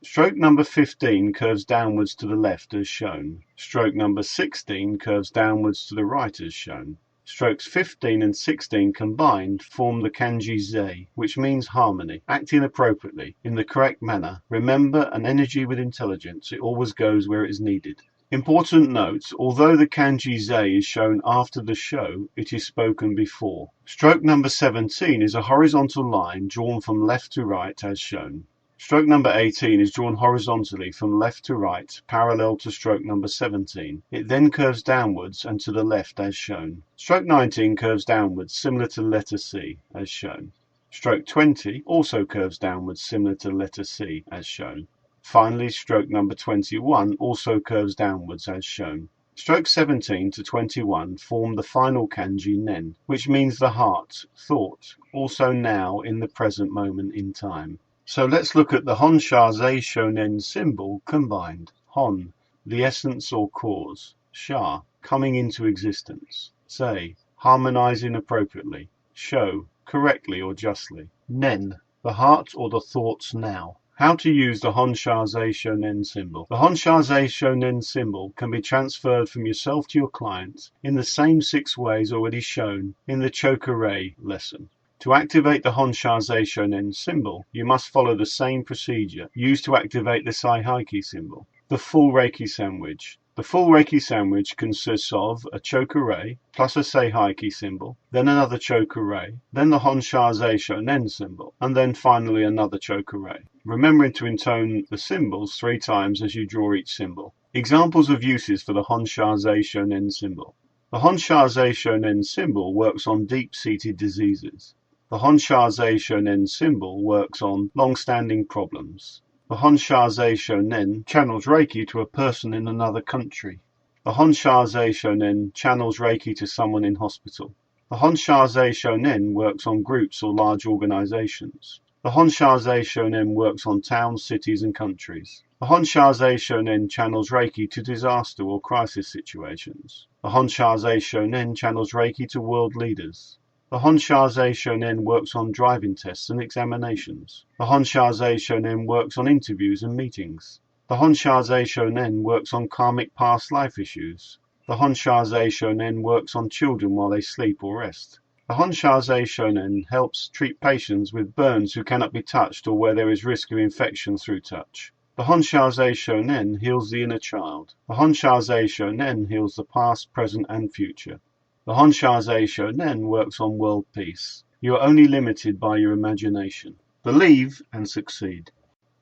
Stroke number 15 curves downwards to the left as shown. Stroke number 16 curves downwards to the right as shown. Strokes 15 and 16 combined form the kanji zei, which means harmony, acting appropriately, in the correct manner. Remember, an energy with intelligence, it always goes where it is needed. Important note, although the kanji zei is shown after the sho, it is spoken before. Stroke number 17 is a horizontal line drawn from left to right as shown. Stroke number 18 is drawn horizontally from left to right, parallel to stroke number 17. It then curves downwards and to the left as shown. Stroke 19 curves downwards, similar to letter C, as shown. Stroke 20 also curves downwards, similar to letter C, as shown. Finally, stroke number 21 also curves downwards as shown. Strokes 17 to 21 form the final kanji nen, which means the heart, thought, also now in the present moment in time. So let's look at the Hon Sha Zei Shonen symbol combined. Hon, the essence or cause. Sha, coming into existence. Zei, harmonizing appropriately. Sho, correctly or justly. Nen, the heart or the thoughts now. How to use the Hon Sha Zei Shonen symbol. The Hon Sha Zei Shonen symbol can be transferred from yourself to your client in the same 6 ways already shown in the Chokurei lesson. To activate the Hon Sha Zei Shonen symbol, you must follow the same procedure used to activate the Saiheiki symbol. The full Reiki sandwich. The full Reiki sandwich consists of a Chokurei plus a Saiheiki symbol, then another Chokurei, then the Hon Sha Zei Shonen symbol, and then finally another Chokurei. Remembering to intone the symbols 3 times as you draw each symbol. Examples of uses for the Hon Sha Zei Shonen symbol. The Hon Sha Zei Shonen symbol works on deep-seated diseases. The Hon Sha Zei Shonen symbol works on long-standing problems. The Hon Sha Zei Shonen channels Reiki to a person in another country. The Hon Sha Zei Shonen channels Reiki to someone in hospital. The Hon Sha Zei Shonen works on groups or large organizations. The Hon Sha Zei Shonen works on towns, cities, and countries. The Hon Sha Zei Shonen channels Reiki to disaster or crisis situations. The Hon Sha Zei Shonen channels Reiki to world leaders. The Hon Sha Zei Shonen works on driving tests and examinations. The Hon Sha Zei Shonen works on interviews and meetings. The Hon Sha Zei Shonen works on karmic past life issues. The Hon Sha Zei Shonen works on children while they sleep or rest. The Hon Sha Zei Shonen helps treat patients with burns who cannot be touched or where there is risk of infection through touch. The Hon Sha Zei Shonen heals the inner child. The Hon Sha Zei Shonen heals the past, present, and future. The Hon Sha Zei Shonen works on world peace. You are only limited by your imagination. Believe and succeed.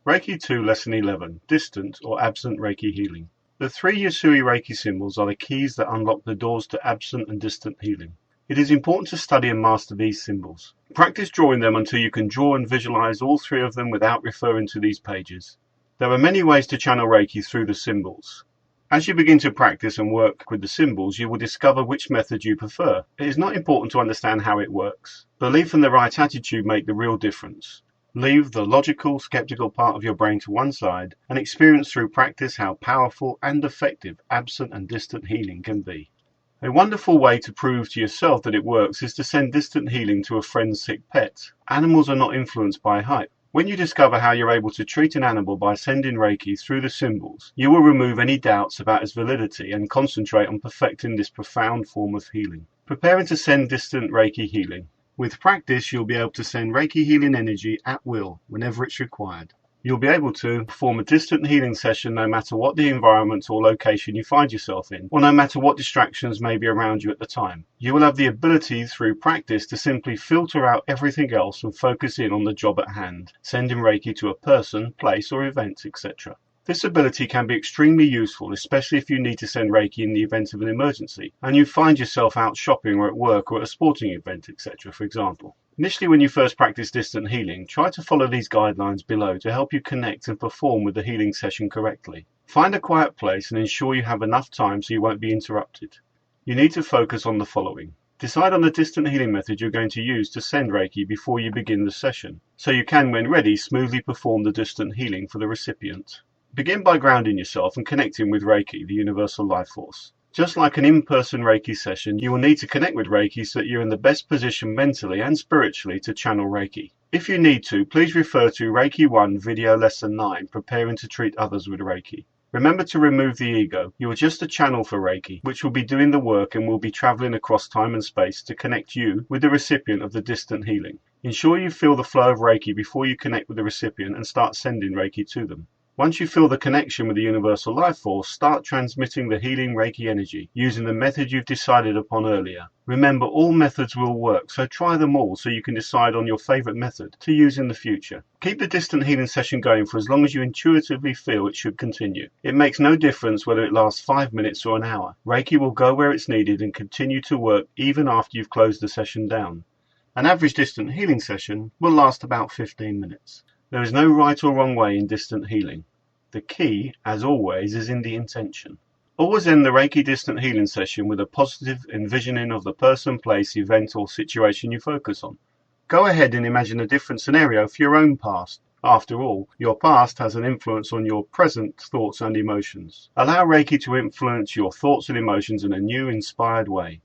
Reiki 2 Lesson 11. Distant or absent Reiki healing. The 3 Yusui Reiki symbols are the keys that unlock the doors to absent and distant healing. It is important to study and master these symbols. Practice drawing them until you can draw and visualize all 3 of them without referring to these pages. There are many ways to channel Reiki through the symbols. As you begin to practice and work with the symbols, you will discover which method you prefer. It is not important to understand how it works. Belief and the right attitude make the real difference. Leave the logical, skeptical part of your brain to one side and experience through practice how powerful and effective absent and distant healing can be. A wonderful way to prove to yourself that it works is to send distant healing to a friend's sick pet. Animals are not influenced by hype. When you discover how you're able to treat an animal by sending Reiki through the symbols, you will remove any doubts about its validity and concentrate on perfecting this profound form of healing. Preparing to send distant Reiki healing. With practice, you'll be able to send Reiki healing energy at will, whenever it's required. You'll be able to perform a distant healing session no matter what the environment or location you find yourself in, or no matter what distractions may be around you at the time. You will have the ability through practice to simply filter out everything else and focus in on the job at hand, sending Reiki to a person, place or event, etc. This ability can be extremely useful, especially if you need to send Reiki in the event of an emergency, and you find yourself out shopping or at work or at a sporting event, etc., for example. Initially, when you first practice distant healing, try to follow these guidelines below to help you connect and perform with the healing session correctly. Find a quiet place and ensure you have enough time so you won't be interrupted. You need to focus on the following. Decide on the distant healing method you're going to use to send Reiki before you begin the session, so you can, when ready, smoothly perform the distant healing for the recipient. Begin by grounding yourself and connecting with Reiki, the universal life force. Just like an in-person Reiki session, you will need to connect with Reiki so that you're in the best position mentally and spiritually to channel Reiki. If you need to, please refer to Reiki 1 Video Lesson 9, Preparing to Treat Others with Reiki. Remember to remove the ego. You are just a channel for Reiki, which will be doing the work and will be traveling across time and space to connect you with the recipient of the distant healing. Ensure you feel the flow of Reiki before you connect with the recipient and start sending Reiki to them. Once you feel the connection with the universal life force, start transmitting the healing Reiki energy using the method you've decided upon earlier. Remember, all methods will work, so try them all so you can decide on your favorite method to use in the future. Keep the distant healing session going for as long as you intuitively feel it should continue. It makes no difference whether it lasts 5 minutes or an hour. Reiki will go where it's needed and continue to work even after you've closed the session down. An average distant healing session will last about 15 minutes. There is no right or wrong way in distant healing. The key, as always, is in the intention. Always end the Reiki distant healing session with a positive envisioning of the person, place, event, or situation you focus on. Go ahead and imagine a different scenario for your own past. After all, your past has an influence on your present thoughts and emotions. Allow Reiki to influence your thoughts and emotions in a new, inspired way.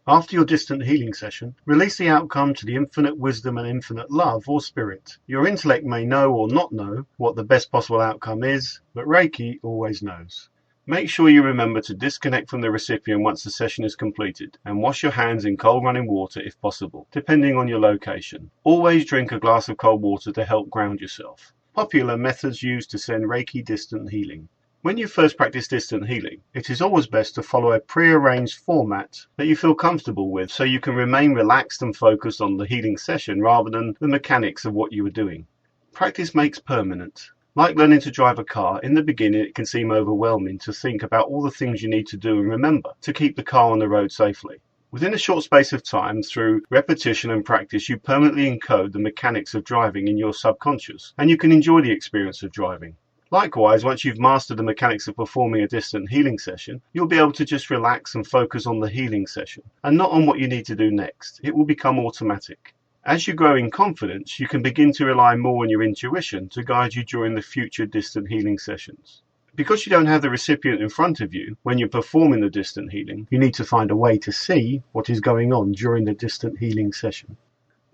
After your distant healing session, release the outcome to the infinite wisdom and infinite love or spirit. Your intellect may know or not know what the best possible outcome is, but Reiki always knows. Make sure you remember to disconnect from the recipient once the session is completed, and wash your hands in cold running water if possible, depending on your location. Always drink a glass of cold water to help ground yourself. Popular methods used to send Reiki distant healing. When you first practice distant healing, it is always best to follow a pre-arranged format that you feel comfortable with so you can remain relaxed and focused on the healing session rather than the mechanics of what you are doing. Practice makes permanent. Like learning to drive a car, in the beginning it can seem overwhelming to think about all the things you need to do and remember to keep the car on the road safely. Within a short space of time, through repetition and practice, you permanently encode the mechanics of driving in your subconscious, and you can enjoy the experience of driving. Likewise, once you've mastered the mechanics of performing a distant healing session, you'll be able to just relax and focus on the healing session, and not on what you need to do next. It will become automatic. As you grow in confidence, you can begin to rely more on your intuition to guide you during the future distant healing sessions. Because you don't have the recipient in front of you when you're performing the distant healing, you need to find a way to see what is going on during the distant healing session.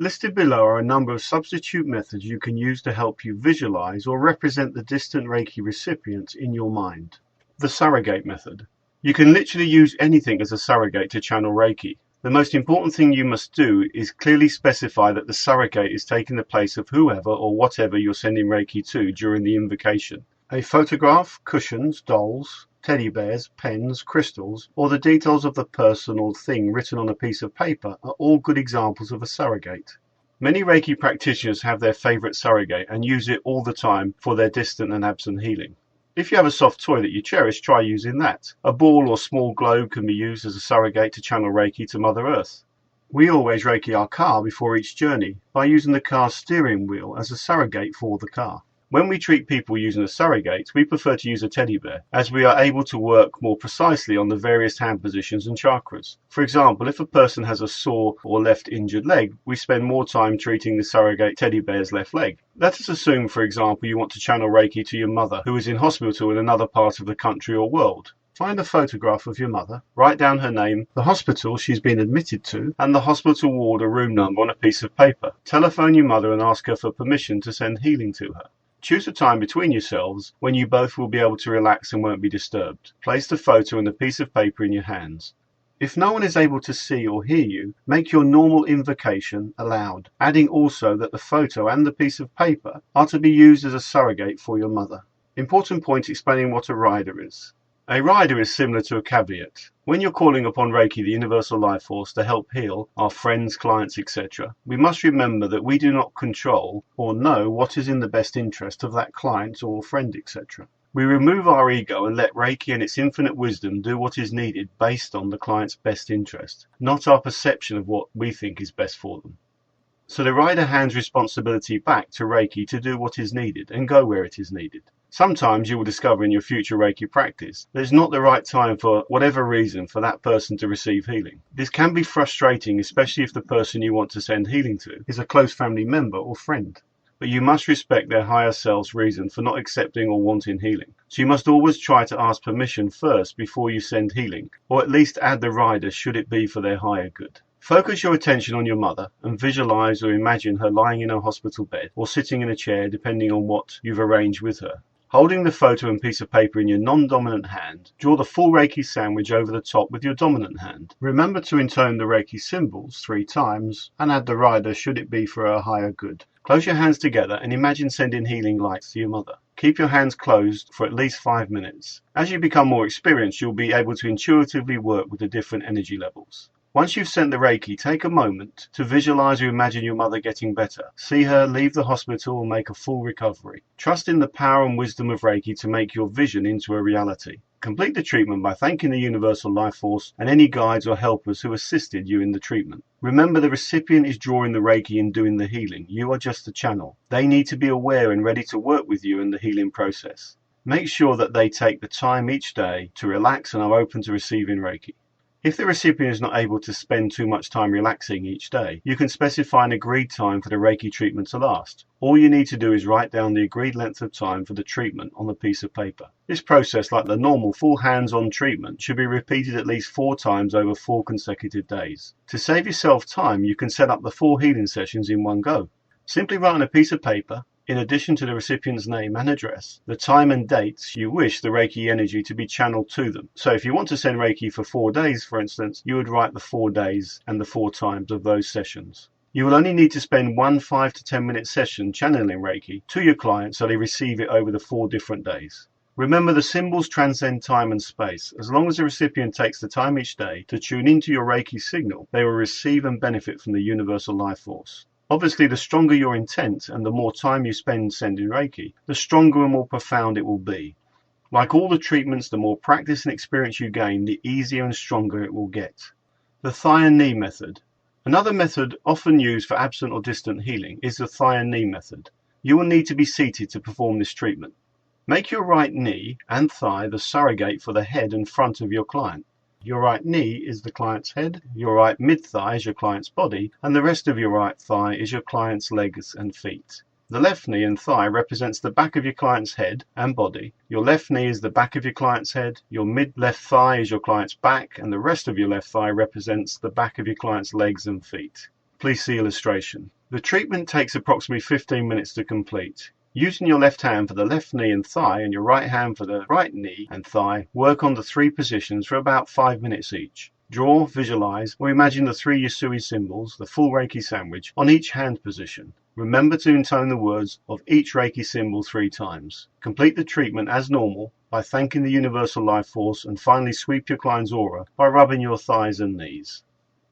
Listed below are a number of substitute methods you can use to help you visualize or represent the distant Reiki recipient in your mind. The surrogate method. You can literally use anything as a surrogate to channel Reiki. The most important thing you must do is clearly specify that the surrogate is taking the place of whoever or whatever you're sending Reiki to during the invocation. A photograph, cushions, dolls, teddy bears, pens, crystals, or the details of the person or thing written on a piece of paper are all good examples of a surrogate. Many Reiki practitioners have their favorite surrogate and use it all the time for their distant and absent healing. If you have a soft toy that you cherish, try using that. A ball or small globe can be used as a surrogate to channel Reiki to Mother Earth. We always Reiki our car before each journey by using the car's steering wheel as a surrogate for the car. When we treat people using a surrogate, we prefer to use a teddy bear, as we are able to work more precisely on the various hand positions and chakras. For example, if a person has a sore or left injured leg, we spend more time treating the surrogate teddy bear's left leg. Let us assume, for example, you want to channel Reiki to your mother, who is in hospital in another part of the country or world. Find a photograph of your mother, write down her name, the hospital she's been admitted to, and the hospital ward or room number on a piece of paper. Telephone your mother and ask her for permission to send healing to her. Choose a time between yourselves when you both will be able to relax and won't be disturbed. Place the photo and the piece of paper in your hands. If no one is able to see or hear you, make your normal invocation aloud, adding also that the photo and the piece of paper are to be used as a surrogate for your mother. Important point explaining what a rider is. A rider is similar to a caveat. When you're calling upon Reiki, the universal life force, to help heal our friends, clients, etc., we must remember that we do not control or know what is in the best interest of that client or friend, etc. We remove our ego and let Reiki and its infinite wisdom do what is needed based on the client's best interest, not our perception of what we think is best for them. So the rider hands responsibility back to Reiki to do what is needed and go where it is needed. Sometimes you will discover in your future Reiki practice that it's not the right time for whatever reason for that person to receive healing. This can be frustrating, especially if the person you want to send healing to is a close family member or friend. But you must respect their higher self's reason for not accepting or wanting healing. So you must always try to ask permission first before you send healing, or at least add the rider should it be for their higher good. Focus your attention on your mother and visualize or imagine her lying in a hospital bed or sitting in a chair depending on what you've arranged with her. Holding the photo and piece of paper in your non-dominant hand, draw the full Reiki sandwich over the top with your dominant hand. Remember to intone the Reiki symbols 3 times and add the rider should it be for her higher good. Close your hands together and imagine sending healing lights to your mother. Keep your hands closed for at least 5 minutes. As you become more experienced, you'll be able to intuitively work with the different energy levels. Once you've sent the Reiki, take a moment to visualize or imagine your mother getting better. See her leave the hospital and make a full recovery. Trust in the power and wisdom of Reiki to make your vision into a reality. Complete the treatment by thanking the universal life force and any guides or helpers who assisted you in the treatment. Remember, the recipient is drawing the Reiki and doing the healing. You are just the channel. They need to be aware and ready to work with you in the healing process. Make sure that they take the time each day to relax and are open to receiving Reiki. If the recipient is not able to spend too much time relaxing each day, you can specify an agreed time for the Reiki treatment to last. All you need to do is write down the agreed length of time for the treatment on a piece of paper. This process, like the normal full hands-on treatment, should be repeated at least 4 times over 4 consecutive days. To save yourself time, you can set up the 4 healing sessions in one go. Simply write on a piece of paper, in addition to the recipient's name and address, the time and dates you wish the Reiki energy to be channeled to them. So if you want to send Reiki for 4 days, for instance, you would write the 4 days and the 4 times of those sessions. You will only need to spend one 5 to 10 minute session channeling Reiki to your client so they receive it over the 4 different days. Remember, the symbols transcend time and space. As long as the recipient takes the time each day to tune into your Reiki signal, they will receive and benefit from the universal life force. Obviously, the stronger your intent and the more time you spend sending Reiki, the stronger and more profound it will be. Like all the treatments, the more practice and experience you gain, the easier and stronger it will get. The thigh and knee method. Another method often used for absent or distant healing is the thigh and knee method. You will need to be seated to perform this treatment. Make your right knee and thigh the surrogate for the head and front of your client. Your right knee is the client's head, your right mid-thigh is your client's body, and the rest of your right thigh is your client's legs and feet. The left knee and thigh represents the back of your client's head and body. Your left knee is the back of your client's head, your mid-left thigh is your client's back, and the rest of your left thigh represents the back of your client's legs and feet. Please see illustration. The treatment takes approximately 15 minutes to complete. Using your left hand for the left knee and thigh and your right hand for the right knee and thigh, work on the 3 positions for about 5 minutes each. Draw, visualize, or imagine the 3 Yasui symbols, the full Reiki sandwich, on each hand position. Remember to intone the words of each Reiki symbol 3 times. Complete the treatment as normal by thanking the universal life force and finally sweep your client's aura by rubbing your thighs and knees.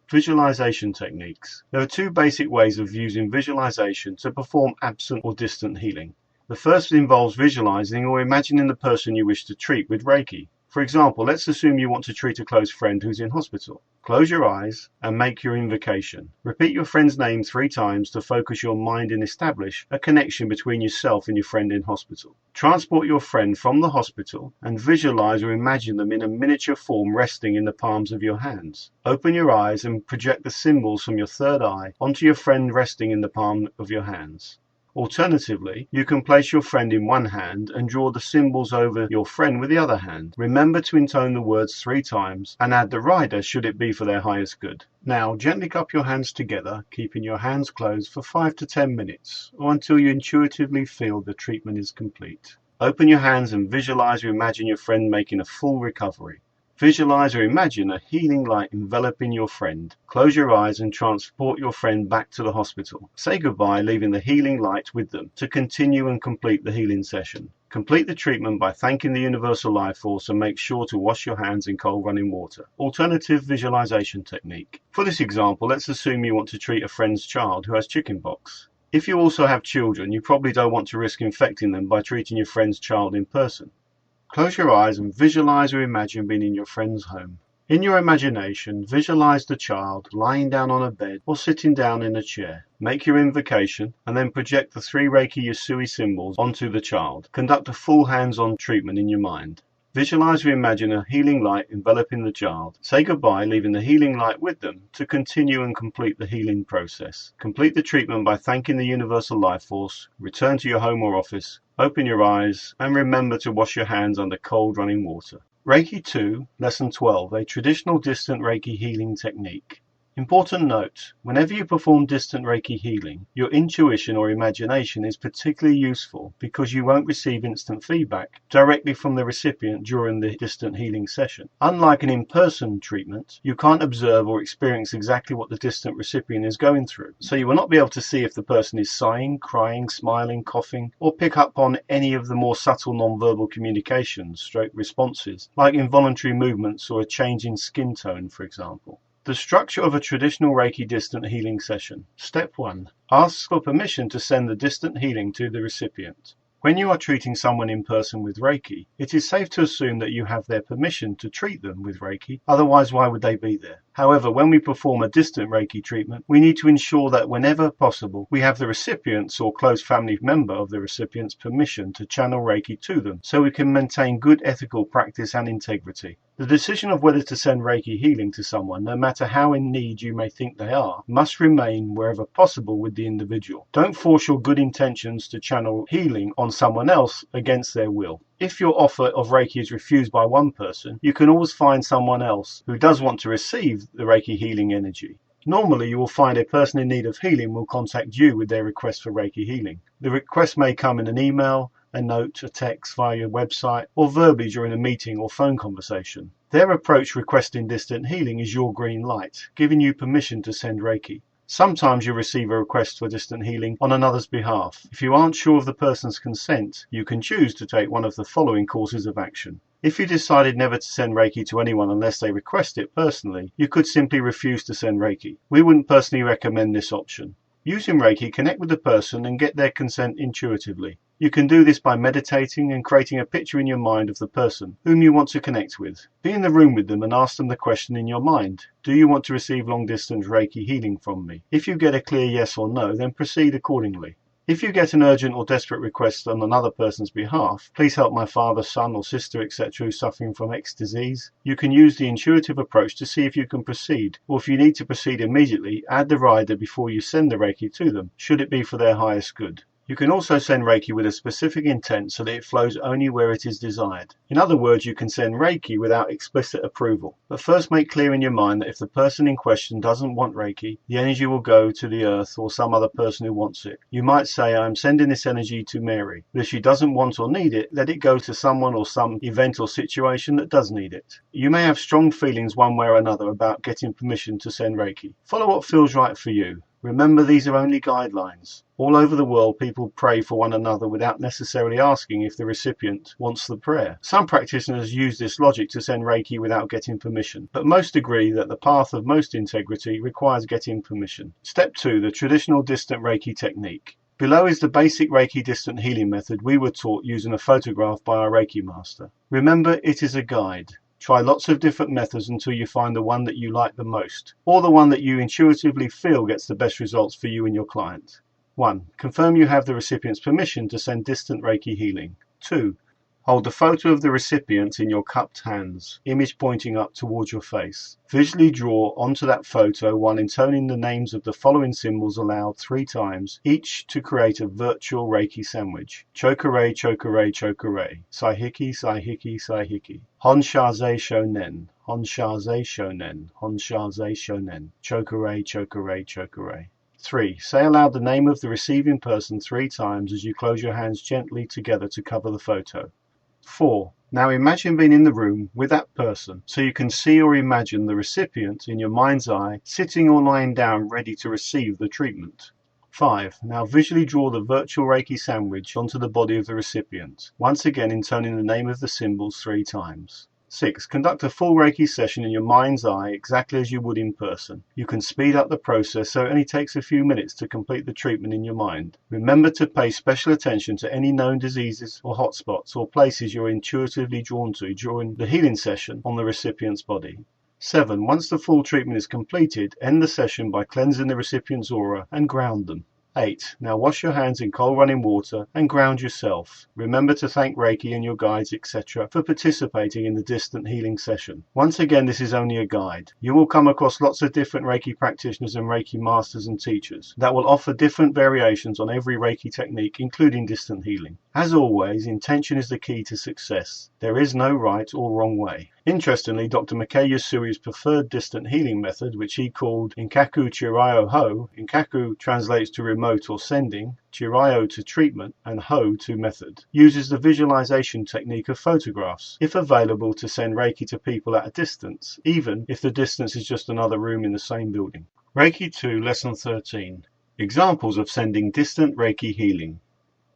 Visualization techniques. There are 2 basic ways of using visualization to perform absent or distant healing. The first involves visualizing or imagining the person you wish to treat with Reiki. For example, let's assume you want to treat a close friend who's in hospital. Close your eyes and make your invocation. Repeat your friend's name 3 times to focus your mind and establish a connection between yourself and your friend in hospital. Transport your friend from the hospital and visualize or imagine them in a miniature form resting in the palms of your hands. Open your eyes and project the symbols from your third eye onto your friend resting in the palm of your hands. Alternatively, you can place your friend in one hand and draw the symbols over your friend with the other hand. Remember to intone the words 3 times and add the rider should it be for their highest good. Now, gently cup your hands together, keeping your hands closed for 5 to 10 minutes or until you intuitively feel the treatment is complete. Open your hands and visualize or imagine your friend making a full recovery. Visualize or imagine a healing light enveloping your friend. Close your eyes and transport your friend back to the hospital. Say goodbye, leaving the healing light with them to continue and complete the healing session. Complete the treatment by thanking the universal life force and make sure to wash your hands in cold running water. Alternative visualization technique. For this example, let's assume you want to treat a friend's child who has chickenpox. If you also have children, you probably don't want to risk infecting them by treating your friend's child in person. Close your eyes and visualize or imagine being in your friend's home. In your imagination, visualize the child lying down on a bed or sitting down in a chair. Make your invocation and then project the 3 Reiki Yasui symbols onto the child. Conduct a full hands-on treatment in your mind. Visualize or imagine a healing light enveloping the child. Say goodbye, leaving the healing light with them to continue and complete the healing process. Complete the treatment by thanking the universal life force. Return to your home or office. Open your eyes and remember to wash your hands under cold running water. Reiki 2, Lesson 12, a traditional distant Reiki healing technique. Important note, whenever you perform distant Reiki healing, your intuition or imagination is particularly useful because you won't receive instant feedback directly from the recipient during the distant healing session. Unlike an in-person treatment, you can't observe or experience exactly what the distant recipient is going through, so you will not be able to see if the person is sighing, crying, smiling, coughing, or pick up on any of the more subtle non-verbal communications, responses, like involuntary movements or a change in skin tone, for example. The structure of a traditional Reiki distant healing session. Step 1. Ask for permission to send the distant healing to the recipient. When you are treating someone in person with Reiki, it is safe to assume that you have their permission to treat them with Reiki, otherwise why would they be there? However, when we perform a distant Reiki treatment, we need to ensure that whenever possible, we have the recipient's or close family member of the recipient's permission to channel Reiki to them, so we can maintain good ethical practice and integrity. The decision of whether to send Reiki healing to someone, no matter how in need you may think they are, must remain wherever possible with the individual. Don't force your good intentions to channel healing on someone else against their will. If your offer of Reiki is refused by one person, you can always find someone else who does want to receive the Reiki healing energy. Normally, you will find a person in need of healing will contact you with their request for Reiki healing. The request may come in an email, a note, a text via your website, or verbally during a meeting or phone conversation. Their approach requesting distant healing is your green light, giving you permission to send Reiki. Sometimes you'll receive a request for distant healing on another's behalf. If you aren't sure of the person's consent, you can choose to take one of the following courses of action. If you decided never to send Reiki to anyone unless they request it personally, you could simply refuse to send Reiki. We wouldn't personally recommend this option. Using Reiki, connect with the person and get their consent intuitively. You can do this by meditating and creating a picture in your mind of the person whom you want to connect with. Be in the room with them and ask them the question in your mind. Do you want to receive long-distance Reiki healing from me? If you get a clear yes or no, then proceed accordingly. If you get an urgent or desperate request on another person's behalf, please help my father, son or sister, etc. who's suffering from X disease, you can use the intuitive approach to see if you can proceed, or if you need to proceed immediately, add the rider before you send the Reiki to them, should it be for their highest good. You can also send Reiki with a specific intent so that it flows only where it is desired. In other words, you can send Reiki without explicit approval. But first make clear in your mind that if the person in question doesn't want Reiki, the energy will go to the earth or some other person who wants it. You might say, I am sending this energy to Mary. But if she doesn't want or need it, let it go to someone or some event or situation that does need it. You may have strong feelings one way or another about getting permission to send Reiki. Follow what feels right for you. Remember, these are only guidelines. All over the world, people pray for one another without necessarily asking if the recipient wants the prayer. Some practitioners use this logic to send Reiki without getting permission, but most agree that the path of most integrity requires getting permission. Step 2, the traditional distant Reiki technique. Below is the basic Reiki distant healing method we were taught using a photograph by our Reiki master. Remember, it is a guide. Try lots of different methods until you find the one that you like the most, or the one that you intuitively feel gets the best results for you and your client. 1. Confirm you have the recipient's permission to send distant Reiki healing. 2. Hold the photo of the recipient in your cupped hands, image pointing up towards your face. Visually draw onto that photo while intoning the names of the following symbols aloud 3 times, each to create a virtual Reiki sandwich. Chokure, chokure, chokure. Saihiki, saihiki, saihiki. Honshaze shonen. Honshaze shonen. Honshaze shonen. Chokure, chokure, chokure. 3. Say aloud the name of the receiving person 3 times as you close your hands gently together to cover the photo. 4. Now imagine being in the room with that person so you can see or imagine the recipient in your mind's eye sitting or lying down ready to receive the treatment. 5. Now visually draw the virtual Reiki sandwich onto the body of the recipient, once again intoning the name of the symbols 3 times. 6. Conduct a full Reiki session in your mind's eye exactly as you would in person. You can speed up the process so it only takes a few minutes to complete the treatment in your mind. Remember to pay special attention to any known diseases or hotspots or places you're intuitively drawn to during the healing session on the recipient's body. 7. Once the full treatment is completed, end the session by cleansing the recipient's aura and ground them. 8. Now wash your hands in cold running water and ground yourself. Remember to thank Reiki and your guides, etc. for participating in the distant healing session. Once again, this is only a guide. You will come across lots of different Reiki practitioners and Reiki masters and teachers that will offer different variations on every Reiki technique, including distant healing. As always, intention is the key to success. There is no right or wrong way. Interestingly, Dr. Mackay Yasui's preferred distant healing method, which he called Inkaku Chirayo Ho, Inkaku translates to remote or sending, Chirayo to treatment, and Ho to method, uses the visualization technique of photographs, if available, to send Reiki to people at a distance, even if the distance is just another room in the same building. Reiki 2, Lesson 13. Examples of sending distant Reiki healing.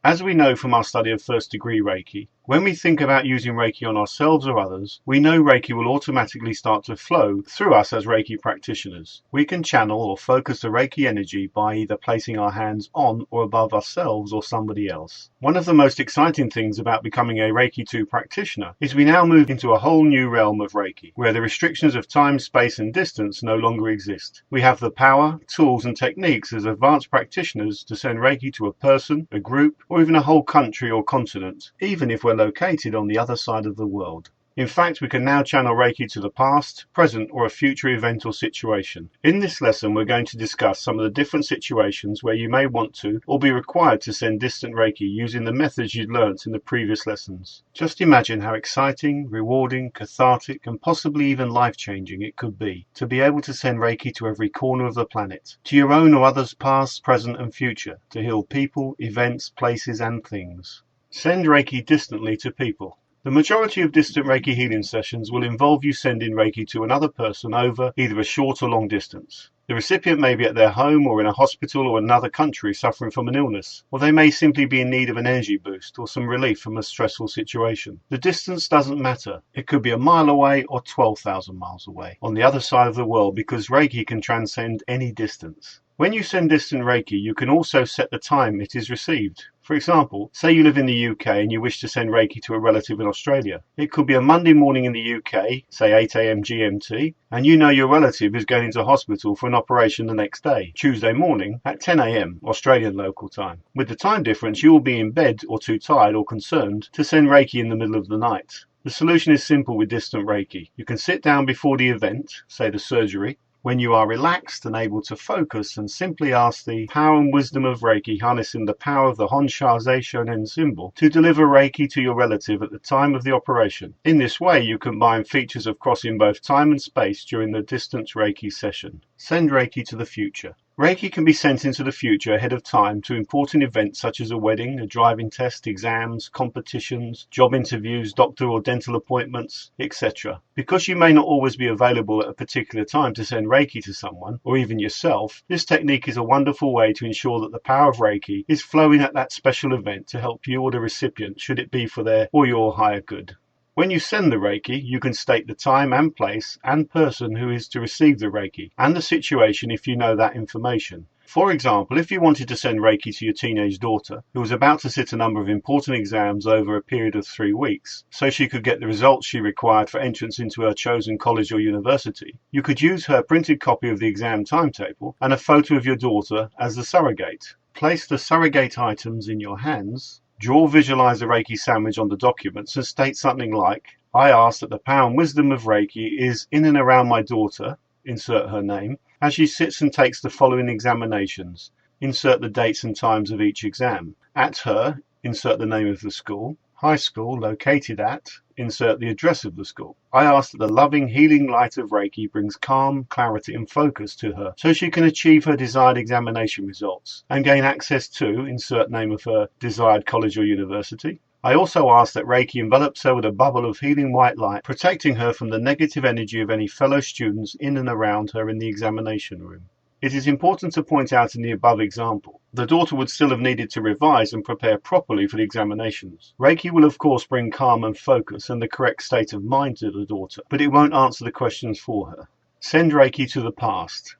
As we know from our study of first degree Reiki, when we think about using Reiki on ourselves or others, we know Reiki will automatically start to flow through us as Reiki practitioners. We can channel or focus the Reiki energy by either placing our hands on or above ourselves or somebody else. One of the most exciting things about becoming a Reiki 2 practitioner is we now move into a whole new realm of Reiki, where the restrictions of time, space and distance no longer exist. We have the power, tools and techniques as advanced practitioners to send Reiki to a person, a group, or even a whole country or continent, even if we're located on the other side of the world. In fact, we can now channel Reiki to the past, present, or a future event or situation. In this lesson, we're going to discuss some of the different situations where you may want to or be required to send distant Reiki using the methods you'd learnt in the previous lessons. Just imagine how exciting, rewarding, cathartic, and possibly even life-changing it could be to be able to send Reiki to every corner of the planet, to your own or others' past, present, and future, to heal people, events, places, and things. Send Reiki distantly to people. The majority of distant Reiki healing sessions will involve you sending Reiki to another person over either a short or long distance. The recipient may be at their home or in a hospital or another country suffering from an illness, or they may simply be in need of an energy boost or some relief from a stressful situation. The distance doesn't matter. It could be a mile away or 12,000 miles away on the other side of the world, because Reiki can transcend any distance. When you send distant Reiki, you can also set the time it is received. For example, say you live in the UK and you wish to send Reiki to a relative in Australia. It could be a Monday morning in the UK, say 8 AM GMT, and you know your relative is going into hospital for an operation the next day, Tuesday morning at 10 AM Australian local time. With the time difference, you will be in bed or too tired or concerned to send Reiki in the middle of the night. The solution is simple with distant Reiki. You can sit down before the event, say the surgery, when you are relaxed and able to focus, and simply ask the power and wisdom of Reiki, harnessing the power of the Honsha-Zei Shonen symbol, to deliver Reiki to your relative at the time of the operation. In this way, you combine features of crossing both time and space during the distance Reiki session. Send Reiki to the future. Reiki can be sent into the future ahead of time to important events such as a wedding, a driving test, exams, competitions, job interviews, doctor or dental appointments, etc. Because you may not always be available at a particular time to send Reiki to someone, or even yourself, this technique is a wonderful way to ensure that the power of Reiki is flowing at that special event to help you or the recipient, should it be for their or your higher good. When you send the Reiki, you can state the time and place and person who is to receive the Reiki, and the situation if you know that information. For example, if you wanted to send Reiki to your teenage daughter, who was about to sit a number of important exams over a period of 3 weeks, so she could get the results she required for entrance into her chosen college or university, you could use her printed copy of the exam timetable and a photo of your daughter as the surrogate. Place the surrogate items in your hands. Visualize a Reiki sandwich on the documents and state something like, I ask that the power and wisdom of Reiki is in and around my daughter, insert her name, as she sits and takes the following examinations, insert the dates and times of each exam. At her, insert the name of the school. High school located at, insert the address of the school. I ask that the loving, healing light of Reiki brings calm, clarity and focus to her so she can achieve her desired examination results and gain access to, insert name of her desired college or university. I also ask that Reiki envelops her with a bubble of healing white light, protecting her from the negative energy of any fellow students in and around her in the examination room. It is important to point out in the above example, the daughter would still have needed to revise and prepare properly for the examinations. Reiki will of course bring calm and focus and the correct state of mind to the daughter, but it won't answer the questions for her. Send Reiki to the past.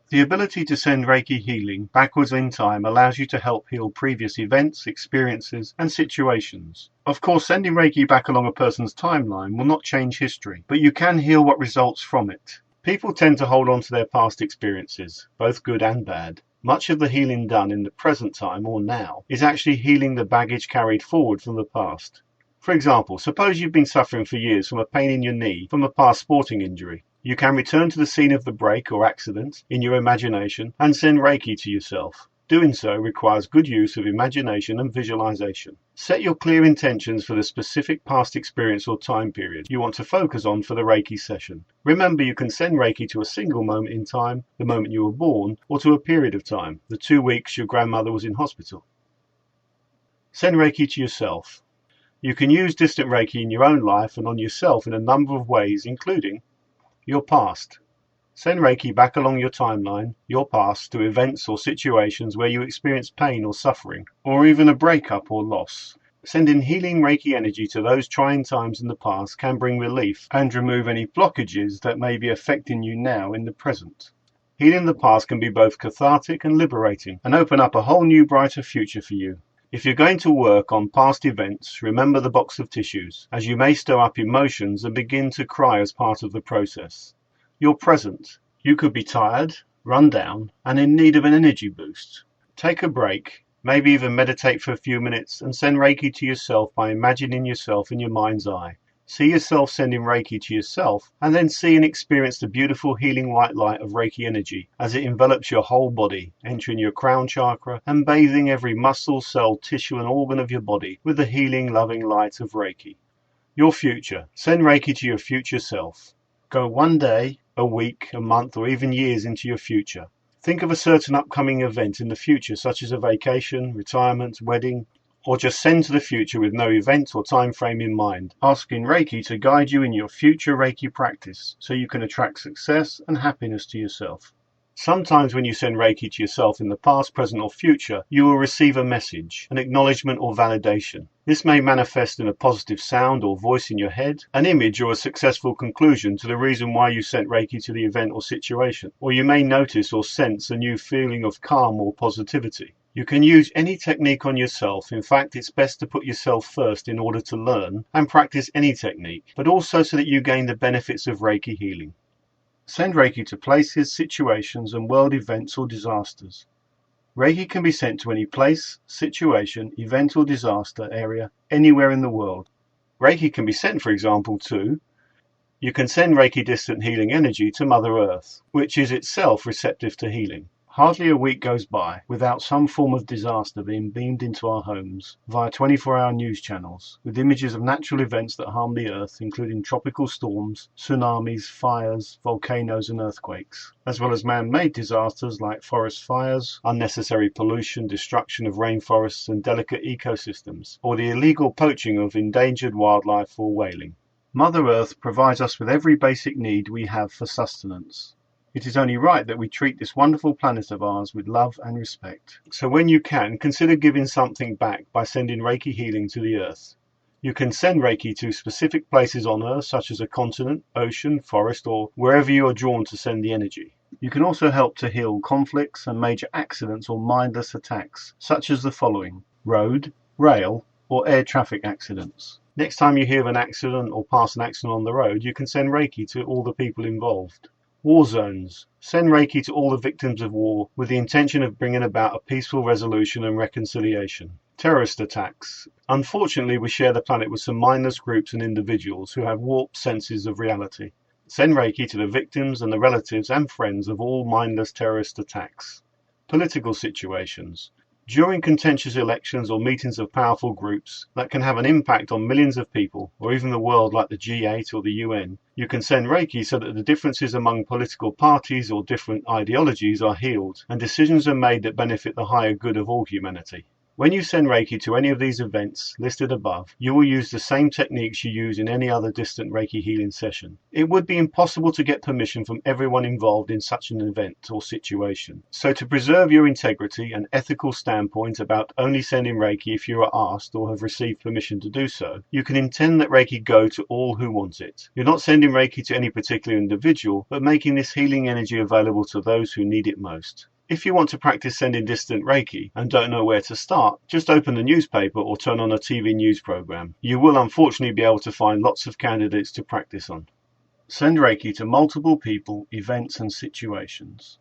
The ability to send Reiki healing backwards in time allows you to help heal previous events, experiences, and situations. Of course, sending Reiki back along a person's timeline will not change history, but you can heal what results from it. People tend to hold on to their past experiences, both good and bad. Much of the healing done in the present time or now is actually healing the baggage carried forward from the past. For example, suppose you've been suffering for years from a pain in your knee from a past sporting injury. You can return to the scene of the break or accident in your imagination and send Reiki to yourself. Doing so requires good use of imagination and visualization. Set your clear intentions for the specific past experience or time period you want to focus on for the Reiki session. Remember, you can send Reiki to a single moment in time, the moment you were born, or to a period of time, the 2 weeks your grandmother was in hospital. Send Reiki to yourself. You can use distant Reiki in your own life and on yourself in a number of ways, including your past. Send Reiki back along your timeline, your past, to events or situations where you experience pain or suffering, or even a breakup or loss. Sending healing Reiki energy to those trying times in the past can bring relief and remove any blockages that may be affecting you now in the present. Healing the past can be both cathartic and liberating, and open up a whole new brighter future for you. If you're going to work on past events, remember the box of tissues, as you may stir up emotions and begin to cry as part of the process. Your present. You could be tired, run down, and in need of an energy boost. Take a break, maybe even meditate for a few minutes, and send Reiki to yourself by imagining yourself in your mind's eye. See yourself sending Reiki to yourself, and then see and experience the beautiful healing white light of Reiki energy as it envelops your whole body, entering your crown chakra and bathing every muscle, cell, tissue, and organ of your body with the healing, loving light of Reiki. Your future. Send Reiki to your future self. Go one day, a week, a month, or even years into your future. Think of a certain upcoming event in the future, such as a vacation, retirement, wedding, or just send to the future with no event or time frame in mind, asking Reiki to guide you in your future Reiki practice so you can attract success and happiness to yourself. Sometimes when you send Reiki to yourself in the past, present, or future, you will receive a message, an acknowledgement or validation. This may manifest in a positive sound or voice in your head, an image or a successful conclusion to the reason why you sent Reiki to the event or situation, or you may notice or sense a new feeling of calm or positivity. You can use any technique on yourself. In fact, it's best to put yourself first in order to learn and practice any technique, but also so that you gain the benefits of Reiki healing. Send Reiki to places, situations, and world events or disasters. Reiki can be sent to any place, situation, event, or disaster area anywhere in the world. Reiki can be sent, for example, you can send Reiki distant healing energy to Mother Earth, which is itself receptive to healing. Hardly a week goes by without some form of disaster being beamed into our homes via 24-hour news channels, with images of natural events that harm the earth, including tropical storms, tsunamis, fires, volcanoes and earthquakes, as well as man-made disasters like forest fires, unnecessary pollution, destruction of rainforests and delicate ecosystems, or the illegal poaching of endangered wildlife or whaling. Mother Earth provides us with every basic need we have for sustenance. It is only right that we treat this wonderful planet of ours with love and respect. So when you can, consider giving something back by sending Reiki healing to the Earth. You can send Reiki to specific places on Earth, such as a continent, ocean, forest, or wherever you are drawn to send the energy. You can also help to heal conflicts and major accidents or mindless attacks, such as the following: road, rail, or air traffic accidents. Next time you hear of an accident or pass an accident on the road, you can send Reiki to all the people involved. War zones. Send Reiki to all the victims of war with the intention of bringing about a peaceful resolution and reconciliation. Terrorist attacks. Unfortunately, we share the planet with some mindless groups and individuals who have warped senses of reality. Send Reiki to the victims and the relatives and friends of all mindless terrorist attacks. Political situations. During contentious elections or meetings of powerful groups that can have an impact on millions of people, or even the world like the G8 or the UN, you can send Reiki so that the differences among political parties or different ideologies are healed, and decisions are made that benefit the higher good of all humanity. When you send Reiki to any of these events listed above, you will use the same techniques you use in any other distant Reiki healing session. It would be impossible to get permission from everyone involved in such an event or situation. So to preserve your integrity and ethical standpoint about only sending Reiki if you are asked or have received permission to do so, you can intend that Reiki go to all who want it. You're not sending Reiki to any particular individual, but making this healing energy available to those who need it most. If you want to practice sending distant Reiki and don't know where to start, just open the newspaper or turn on a TV news program. You will unfortunately be able to find lots of candidates to practice on. Send Reiki to multiple people, events and situations.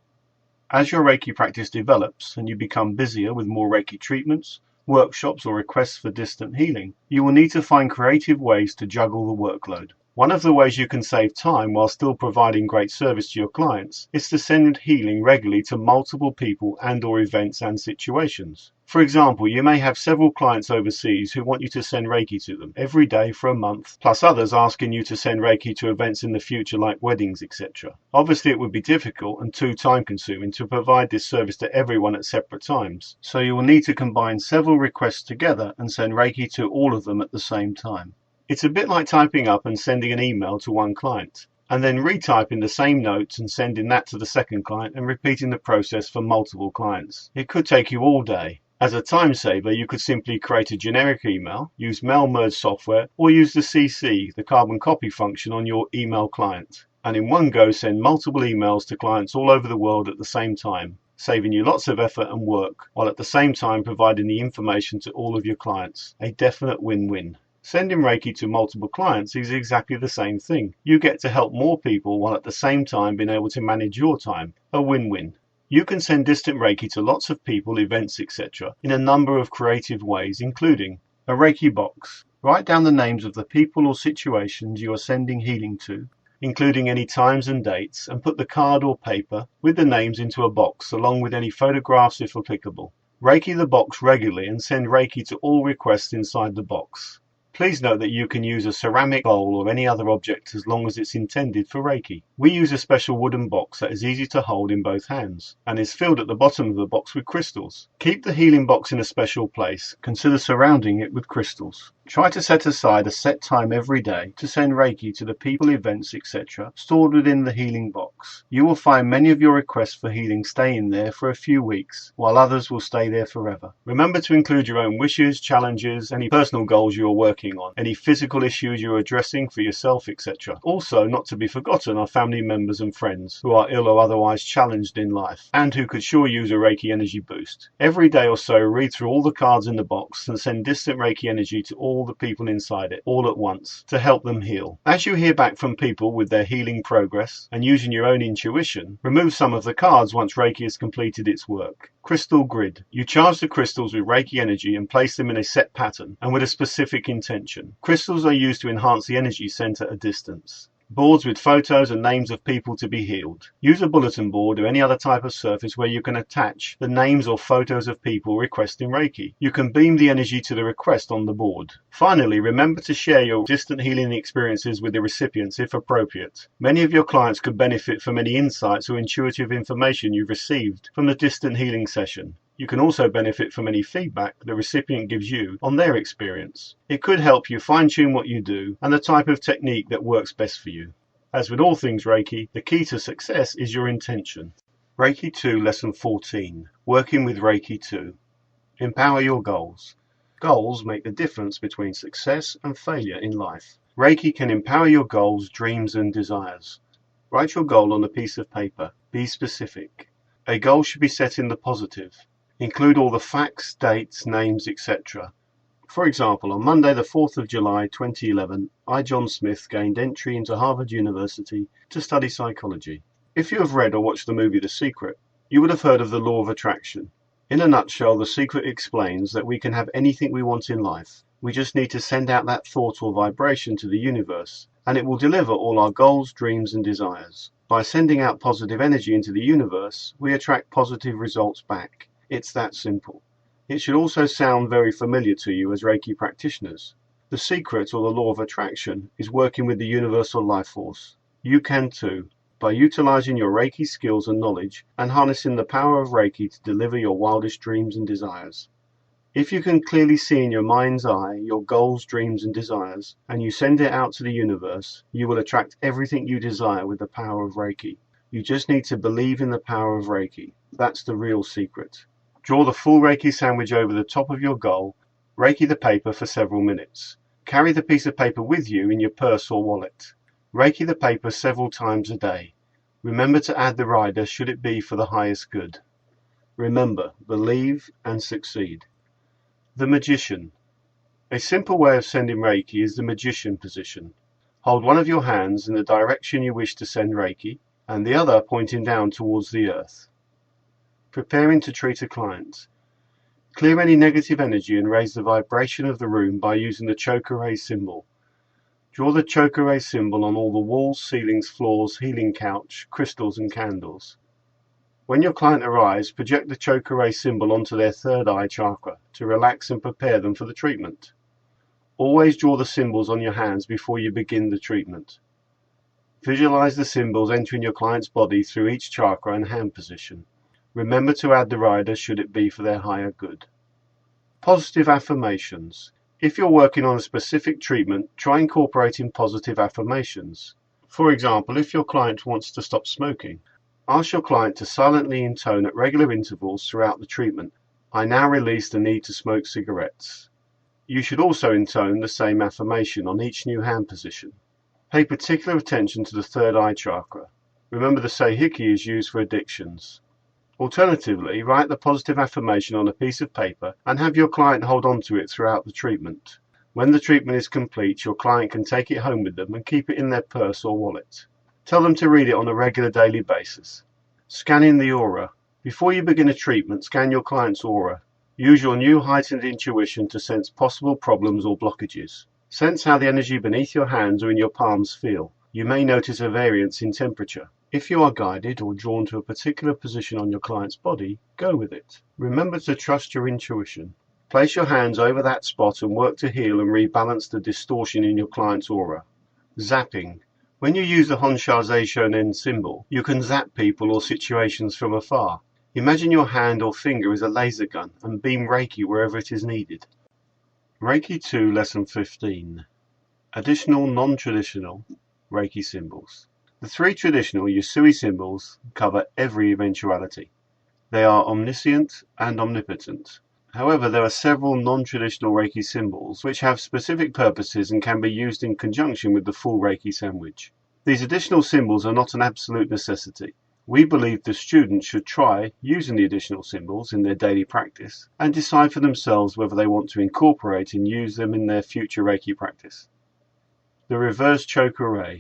As your Reiki practice develops and you become busier with more Reiki treatments, workshops or requests for distant healing, you will need to find creative ways to juggle the workload. One of the ways you can save time while still providing great service to your clients is to send healing regularly to multiple people and/or events and situations. For example, you may have several clients overseas who want you to send Reiki to them every day for a month, plus others asking you to send Reiki to events in the future like weddings, etc. Obviously, it would be difficult and too time-consuming to provide this service to everyone at separate times, so you will need to combine several requests together and send Reiki to all of them at the same time. It's a bit like typing up and sending an email to one client, and then retyping the same notes and sending that to the second client and repeating the process for multiple clients. It could take you all day. As a time saver, you could simply create a generic email, use mail merge software, or use the CC, the carbon copy function on your email client, and in one go send multiple emails to clients all over the world at the same time, saving you lots of effort and work, while at the same time providing the information to all of your clients. A definite win-win. Sending Reiki to multiple clients is exactly the same thing. You get to help more people while at the same time being able to manage your time. A win-win. You can send distant Reiki to lots of people, events, etc. in a number of creative ways, including a Reiki box. Write down the names of the people or situations you are sending healing to, including any times and dates, and put the card or paper with the names into a box along with any photographs if applicable. Reiki the box regularly and send Reiki to all requests inside the box. Please note that you can use a ceramic bowl or any other object as long as it's intended for Reiki. We use a special wooden box that is easy to hold in both hands and is filled at the bottom of the box with crystals. Keep the healing box in a special place. Consider surrounding it with crystals. Try to set aside a set time every day to send Reiki to the people, events, etc. stored within the healing box. You will find many of your requests for healing stay in there for a few weeks, while others will stay there forever. Remember to include your own wishes, challenges, any personal goals you are working on, any physical issues you are addressing for yourself, etc. Also, not to be forgotten are family members and friends who are ill or otherwise challenged in life, and who could sure use a Reiki energy boost. Every day or so, read through all the cards in the box and send distant Reiki energy to all the people inside it, all at once, to help them heal. As you hear back from people with their healing progress, and using your own intuition, remove some of the cards once Reiki has completed its work. Crystal grid. You charge the crystals with Reiki energy and place them in a set pattern and with a specific intention. Crystals are used to enhance the energy center at a distance. Boards with photos and names of people to be healed. Use a bulletin board or any other type of surface where you can attach the names or photos of people requesting Reiki. You can beam the energy to the request on the board. Finally, remember to share your distant healing experiences with the recipients if appropriate. Many of your clients could benefit from any insights or intuitive information you've received from the distant healing session. You can also benefit from any feedback the recipient gives you on their experience. It could help you fine-tune what you do and the type of technique that works best for you. As with all things Reiki, the key to success is your intention. Reiki 2 Lesson 14. Working with Reiki 2. Empower your goals. Goals make the difference between success and failure in life. Reiki can empower your goals, dreams and desires. Write your goal on a piece of paper. Be specific. A goal should be set in the positive. Include all the facts, dates, names, etc. For example, on Monday the 4th of July 2011, I, John Smith, gained entry into Harvard University to study psychology. If you have read or watched the movie The Secret, you would have heard of the law of attraction. In a nutshell, The Secret explains that we can have anything we want in life. We just need to send out that thought or vibration to the universe, and it will deliver all our goals, dreams and desires. By sending out positive energy into the universe, we attract positive results back. It's that simple. It should also sound very familiar to you as Reiki practitioners. The secret, or the law of attraction, is working with the universal life force. You can too, by utilizing your Reiki skills and knowledge and harnessing the power of Reiki to deliver your wildest dreams and desires. If you can clearly see in your mind's eye your goals, dreams, and desires, and you send it out to the universe, you will attract everything you desire with the power of Reiki. You just need to believe in the power of Reiki. That's the real secret. Draw the full Reiki sandwich over the top of your goal. Reiki the paper for several minutes. Carry the piece of paper with you in your purse or wallet. Reiki the paper several times a day. Remember to add the rider should it be for the highest good. Remember, believe and succeed. The Magician. A simple way of sending Reiki is the Magician position. Hold one of your hands in the direction you wish to send Reiki, and the other pointing down towards the earth. Preparing to treat a client. Clear any negative energy and raise the vibration of the room by using the chakra symbol. Draw the chakra symbol on all the walls, ceilings, floors, healing couch, crystals and candles. When your client arrives, project the chakra symbol onto their third eye chakra to relax and prepare them for the treatment. Always draw the symbols on your hands before you begin the treatment. Visualize the symbols entering your client's body through each chakra and hand position. Remember to add the rider should it be for their higher good. Positive affirmations. If you're working on a specific treatment, try incorporating positive affirmations. For example, if your client wants to stop smoking, ask your client to silently intone at regular intervals throughout the treatment, "I now release the need to smoke cigarettes." You should also intone the same affirmation on each new hand position. Pay particular attention to the third eye chakra. Remember the Seihiki is used for addictions. Alternatively, write the positive affirmation on a piece of paper and have your client hold on to it throughout the treatment. When the treatment is complete, your client can take it home with them and keep it in their purse or wallet. Tell them to read it on a regular daily basis. Scanning the aura. Before you begin a treatment, scan your client's aura. Use your new heightened intuition to sense possible problems or blockages. Sense how the energy beneath your hands or in your palms feel. You may notice a variance in temperature. If you are guided or drawn to a particular position on your client's body, go with it. Remember to trust your intuition. Place your hands over that spot and work to heal and rebalance the distortion in your client's aura. Zapping. When you use the Honshaze Shonen symbol, you can zap people or situations from afar. Imagine your hand or finger as a laser gun and beam Reiki wherever it is needed. Reiki 2 Lesson 15. Additional non-traditional Reiki symbols. The three traditional Yusui symbols cover every eventuality. They are omniscient and omnipotent. However, there are several non-traditional Reiki symbols which have specific purposes and can be used in conjunction with the full Reiki sandwich. These additional symbols are not an absolute necessity. We believe the students should try using the additional symbols in their daily practice and decide for themselves whether they want to incorporate and use them in their future Reiki practice. The reverse chakra.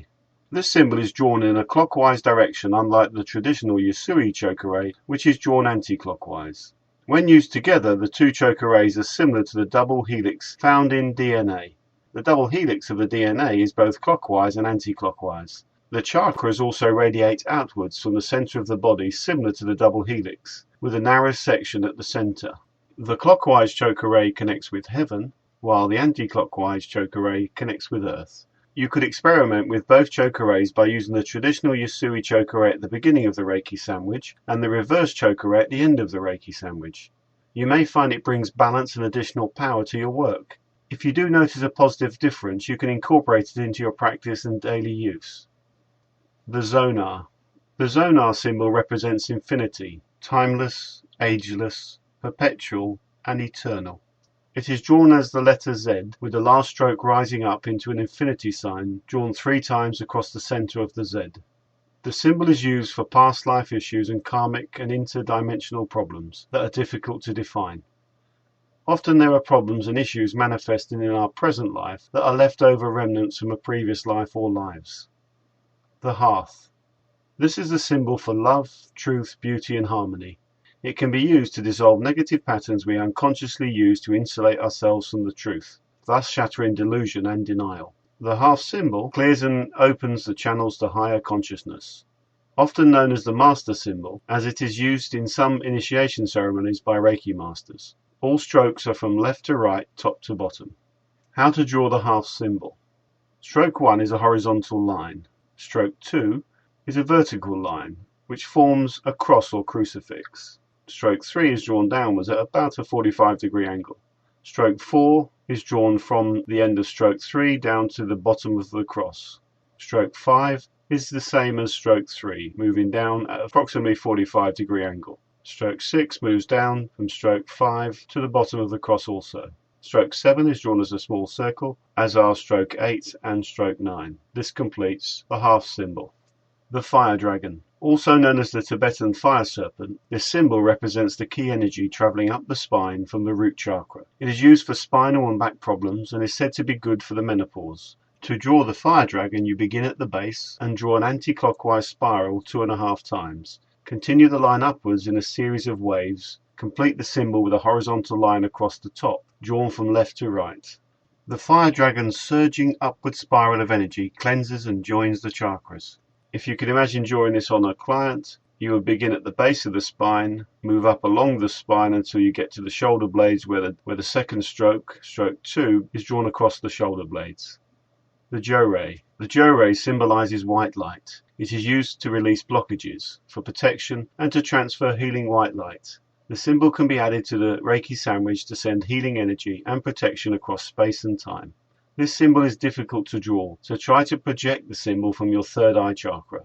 This symbol is drawn in a clockwise direction, unlike the traditional Yusui chakra, which is drawn anti-clockwise. When used together, the two chakras are similar to the double helix found in DNA. The double helix of the DNA is both clockwise and anti-clockwise. The chakras also radiate outwards from the center of the body, similar to the double helix, with a narrow section at the center. The clockwise chakra connects with heaven, while the anti-clockwise chakra connects with earth. You could experiment with both chakras by using the traditional Yusui chakra at the beginning of the Reiki sandwich and the reverse chakra at the end of the Reiki sandwich. You may find it brings balance and additional power to your work. If you do notice a positive difference, you can incorporate it into your practice and daily use. The Zonar. The Zonar symbol represents infinity, timeless, ageless, perpetual, and eternal. It is drawn as the letter Z, with the last stroke rising up into an infinity sign, drawn 3 times across the center of the Z. The symbol is used for past life issues and karmic and interdimensional problems that are difficult to define. Often there are problems and issues manifesting in our present life that are leftover remnants from a previous life or lives. The Hearth. This is the symbol for love, truth, beauty, and harmony. It can be used to dissolve negative patterns we unconsciously use to insulate ourselves from the truth, thus shattering delusion and denial. The Hearth symbol clears and opens the channels to higher consciousness. Often known as the Master symbol, as it is used in some initiation ceremonies by Reiki masters. All strokes are from left to right, top to bottom. How to draw the Hearth symbol. Stroke 1 is a horizontal line. Stroke 2 is a vertical line, which forms a cross or crucifix. Stroke 3 is drawn downwards at about a 45-degree angle. Stroke 4 is drawn from the end of stroke 3 down to the bottom of the cross. Stroke 5 is the same as stroke 3, moving down at approximately 45-degree angle. Stroke 6 moves down from stroke 5 to the bottom of the cross also. Stroke 7 is drawn as a small circle, as are stroke 8 and stroke 9. This completes the half symbol. The fire dragon. Also known as the Tibetan fire serpent, this symbol represents the key energy travelling up the spine from the root chakra. It is used for spinal and back problems and is said to be good for the menopause. To draw the fire dragon, you begin at the base and draw an anti-clockwise spiral 2.5 times. Continue the line upwards in a series of waves. Complete the symbol with a horizontal line across the top, drawn from left to right. The fire dragon's surging upward spiral of energy cleanses and joins the chakras. If you could imagine drawing this on a client, you would begin at the base of the spine, move up along the spine until you get to the shoulder blades where the second stroke, stroke 2, is drawn across the shoulder blades. The Jo-Ray. The Jo-Ray symbolizes white light. It is used to release blockages, for protection, and to transfer healing white light. The symbol can be added to the Reiki sandwich to send healing energy and protection across space and time. This symbol is difficult to draw, so try to project the symbol from your third eye chakra.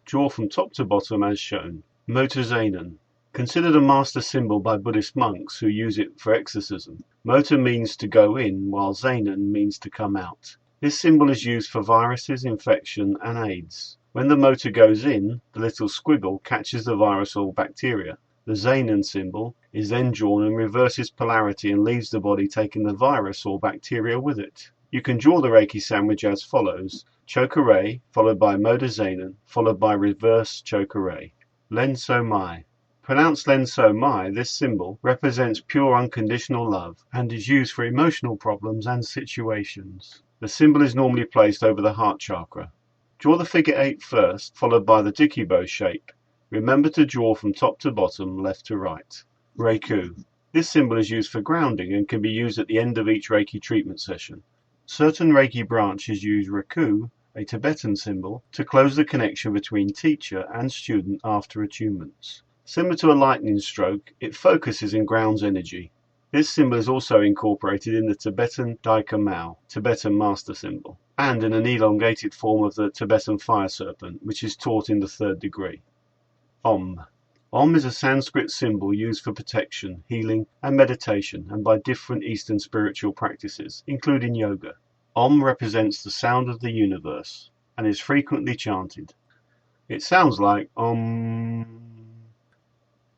Draw from top to bottom as shown. Motozanan. Considered a master symbol by Buddhist monks who use it for exorcism. Mota means to go in, while Zanan means to come out. This symbol is used for viruses, infection, and AIDS. When the motor goes in, the little squiggle catches the virus or bacteria. The Zanan symbol is then drawn and reverses polarity and leaves the body taking the virus or bacteria with it. You can draw the Reiki sandwich as follows: Chokuray, followed by Motozanan, followed by reverse Chokuray. Lenso Mai. Pronounced Lenso Mai, this symbol represents pure unconditional love and is used for emotional problems and situations. The symbol is normally placed over the heart chakra. Draw the figure 8 first, followed by the Dikibo shape. Remember to draw from top to bottom, left to right. Reiku. This symbol is used for grounding and can be used at the end of each Reiki treatment session. Certain Reiki branches use Reiku, a Tibetan symbol, to close the connection between teacher and student after attunements. Similar to a lightning stroke, it focuses and grounds energy. This symbol is also incorporated in the Tibetan Daika Mao, Tibetan master symbol, and in an elongated form of the Tibetan fire serpent, which is taught in the 3rd degree. Om. Om is a Sanskrit symbol used for protection, healing, and meditation, and by different Eastern spiritual practices, including yoga. Om represents the sound of the universe, and is frequently chanted. It sounds like Om.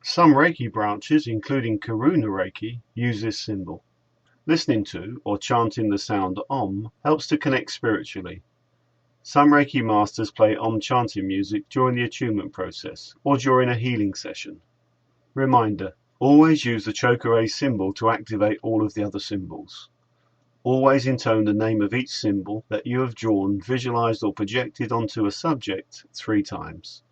Some Reiki branches, including Karuna Reiki, use this symbol. Listening to, or chanting the sound Om, helps to connect spiritually. Some Reiki masters play Om chanting music during the attunement process or during a healing session. Reminder: always use the Chokuray symbol to activate all of the other symbols. Always intone the name of each symbol that you have drawn, visualized, or projected onto a subject 3 times.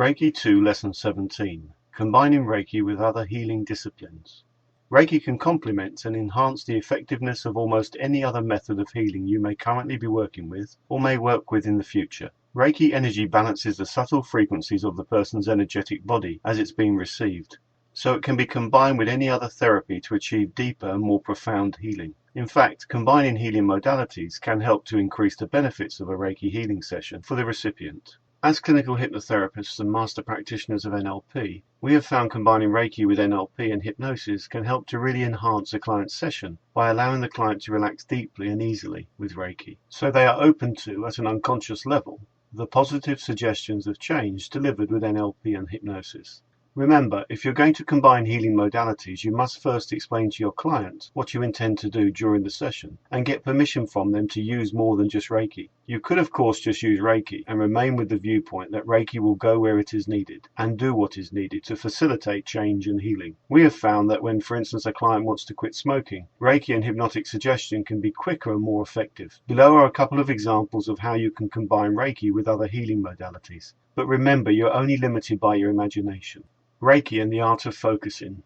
Reiki 2 Lesson 17. Combining Reiki with other healing disciplines. Reiki can complement and enhance the effectiveness of almost any other method of healing you may currently be working with or may work with in the future. Reiki energy balances the subtle frequencies of the person's energetic body as it's being received, so it can be combined with any other therapy to achieve deeper and more profound healing. In fact, combining healing modalities can help to increase the benefits of a Reiki healing session for the recipient. As clinical hypnotherapists and master practitioners of NLP, we have found combining Reiki with NLP and hypnosis can help to really enhance a client's session by allowing the client to relax deeply and easily with Reiki, so they are open to, at an unconscious level, the positive suggestions of change delivered with NLP and hypnosis. Remember, if you're going to combine healing modalities, you must first explain to your client what you intend to do during the session and get permission from them to use more than just Reiki. You could of course just use Reiki and remain with the viewpoint that Reiki will go where it is needed and do what is needed to facilitate change and healing. We have found that when, for instance, a client wants to quit smoking, Reiki and hypnotic suggestion can be quicker and more effective. Below are a couple of examples of how you can combine Reiki with other healing modalities. But remember, you're only limited by your imagination. Reiki and the art of focusing.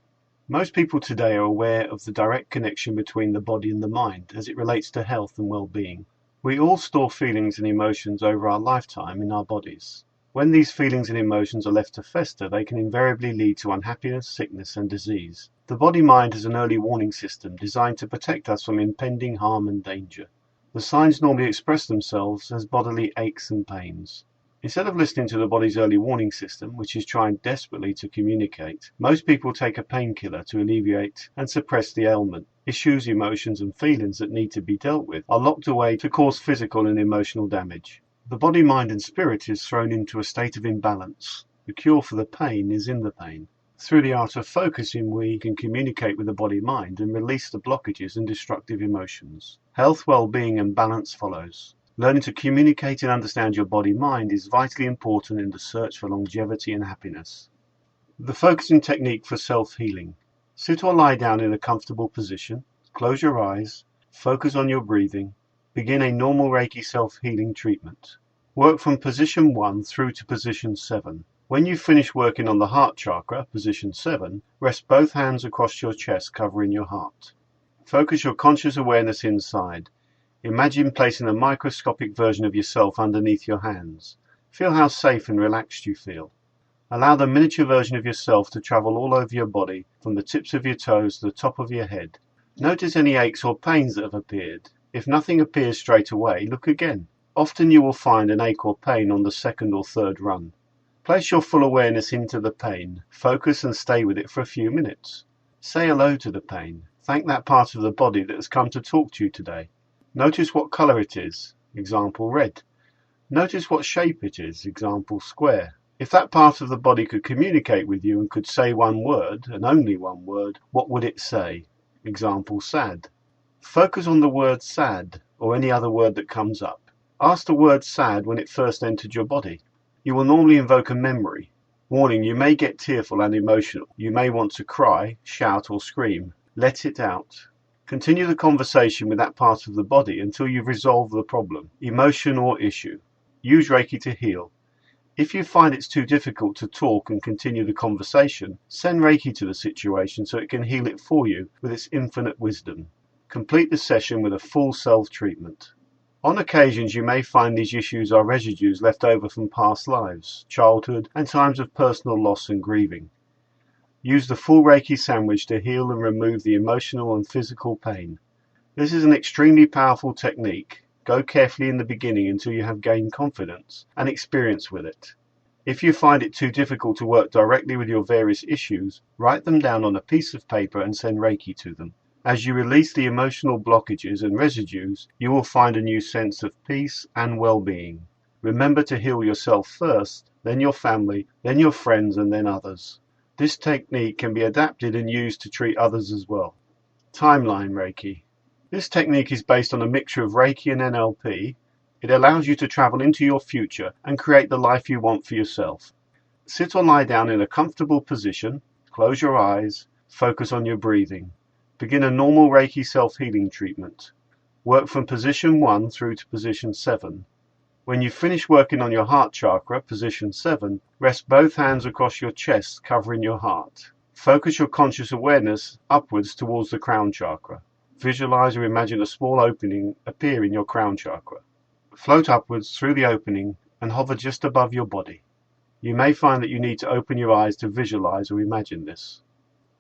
Most people today are aware of the direct connection between the body and the mind as it relates to health and well-being. We all store feelings and emotions over our lifetime in our bodies. When these feelings and emotions are left to fester, they can invariably lead to unhappiness, sickness, and disease. The body-mind has an early warning system designed to protect us from impending harm and danger. The signs normally express themselves as bodily aches and pains. Instead of listening to the body's early warning system, which is trying desperately to communicate, most people take a painkiller to alleviate and suppress the ailment. Issues, emotions, and feelings that need to be dealt with are locked away to cause physical and emotional damage. The body, mind, and spirit is thrown into a state of imbalance. The cure for the pain is in the pain. Through the art of focusing, we can communicate with the body-mind and release the blockages and destructive emotions. Health, well-being, and balance follows. Learning to communicate and understand your body-mind is vitally important in the search for longevity and happiness. The focusing technique for self-healing. Sit or lie down in a comfortable position, close your eyes, focus on your breathing, begin a normal Reiki self-healing treatment. Work from position 1 through to position 7. When you finish working on the heart chakra, position 7, rest both hands across your chest covering your heart. Focus your conscious awareness inside. Imagine placing a microscopic version of yourself underneath your hands. Feel how safe and relaxed you feel. Allow the miniature version of yourself to travel all over your body, from the tips of your toes to the top of your head. Notice any aches or pains that have appeared. If nothing appears straight away, look again. Often you will find an ache or pain on the second or third run. Place your full awareness into the pain. Focus and stay with it for a few minutes. Say hello to the pain. Thank that part of the body that has come to talk to you today. Notice what color it is, example red. Notice what shape it is, example square. If that part of the body could communicate with you and could say one word, and only one word, what would it say? Example sad. Focus on the word sad, or any other word that comes up. Ask the word sad when it first entered your body. You will normally invoke a memory. Warning, you may get tearful and emotional. You may want to cry, shout, or scream. Let it out. Continue the conversation with that part of the body until you've resolved the problem, emotion or issue. Use Reiki to heal. If you find it's too difficult to talk and continue the conversation, send Reiki to the situation so it can heal it for you with its infinite wisdom. Complete the session with a full self-treatment. On occasions you may find these issues are residues left over from past lives, childhood, and times of personal loss and grieving. Use the full Reiki sandwich to heal and remove the emotional and physical pain. This is an extremely powerful technique. Go carefully in the beginning until you have gained confidence and experience with it. If you find it too difficult to work directly with your various issues, write them down on a piece of paper and send Reiki to them. As you release the emotional blockages and residues, you will find a new sense of peace and well-being. Remember to heal yourself first, then your family, then your friends, and then others. This technique can be adapted and used to treat others as well. Timeline Reiki. This technique is based on a mixture of Reiki and NLP. It allows you to travel into your future and create the life you want for yourself. Sit or lie down in a comfortable position, close your eyes, focus on your breathing. Begin a normal Reiki self-healing treatment. Work from position 1 through to position 7. When you finish working on your heart chakra, position 7, rest both hands across your chest, covering your heart. Focus your conscious awareness upwards towards the crown chakra. Visualize or imagine a small opening appear in your crown chakra. Float upwards through the opening and hover just above your body. You may find that you need to open your eyes to visualize or imagine this.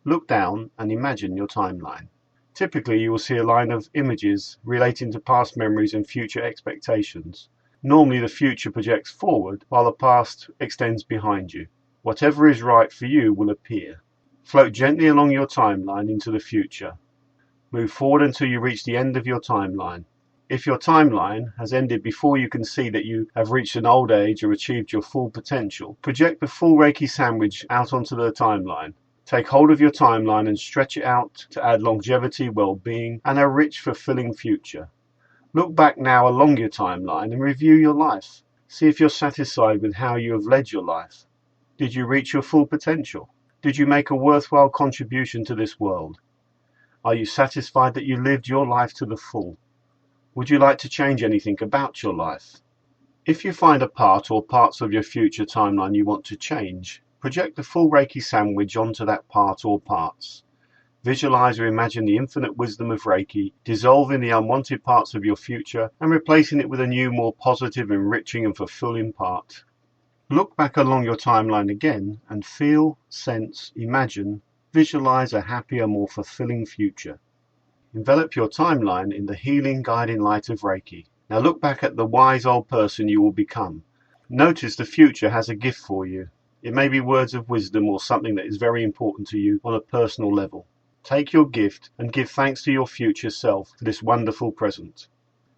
Look down and imagine your timeline. Typically, you will see a line of images relating to past memories and future expectations. Normally, the future projects forward while the past extends behind you. Whatever is right for you will appear. Float gently along your timeline into the future. Move forward until you reach the end of your timeline. If your timeline has ended before you can see that you have reached an old age or achieved your full potential, project the full Reiki sandwich out onto the timeline. Take hold of your timeline and stretch it out to add longevity, well-being, and a rich, fulfilling future. Look back now along your timeline and review your life. See if you're satisfied with how you have led your life. Did you reach your full potential? Did you make a worthwhile contribution to this world? Are you satisfied that you lived your life to the full? Would you like to change anything about your life? If you find a part or parts of your future timeline you want to change, project the full Reiki sandwich onto that part or parts. Visualize or imagine the infinite wisdom of Reiki dissolving the unwanted parts of your future and replacing it with a new, more positive, enriching and fulfilling part. Look back along your timeline again and feel, sense, imagine, visualize a happier, more fulfilling future. Envelop your timeline in the healing, guiding light of Reiki. Now look back at the wise old person you will become. Notice the future has a gift for you. It may be words of wisdom or something that is very important to you on a personal level. Take your gift and give thanks to your future self for this wonderful present.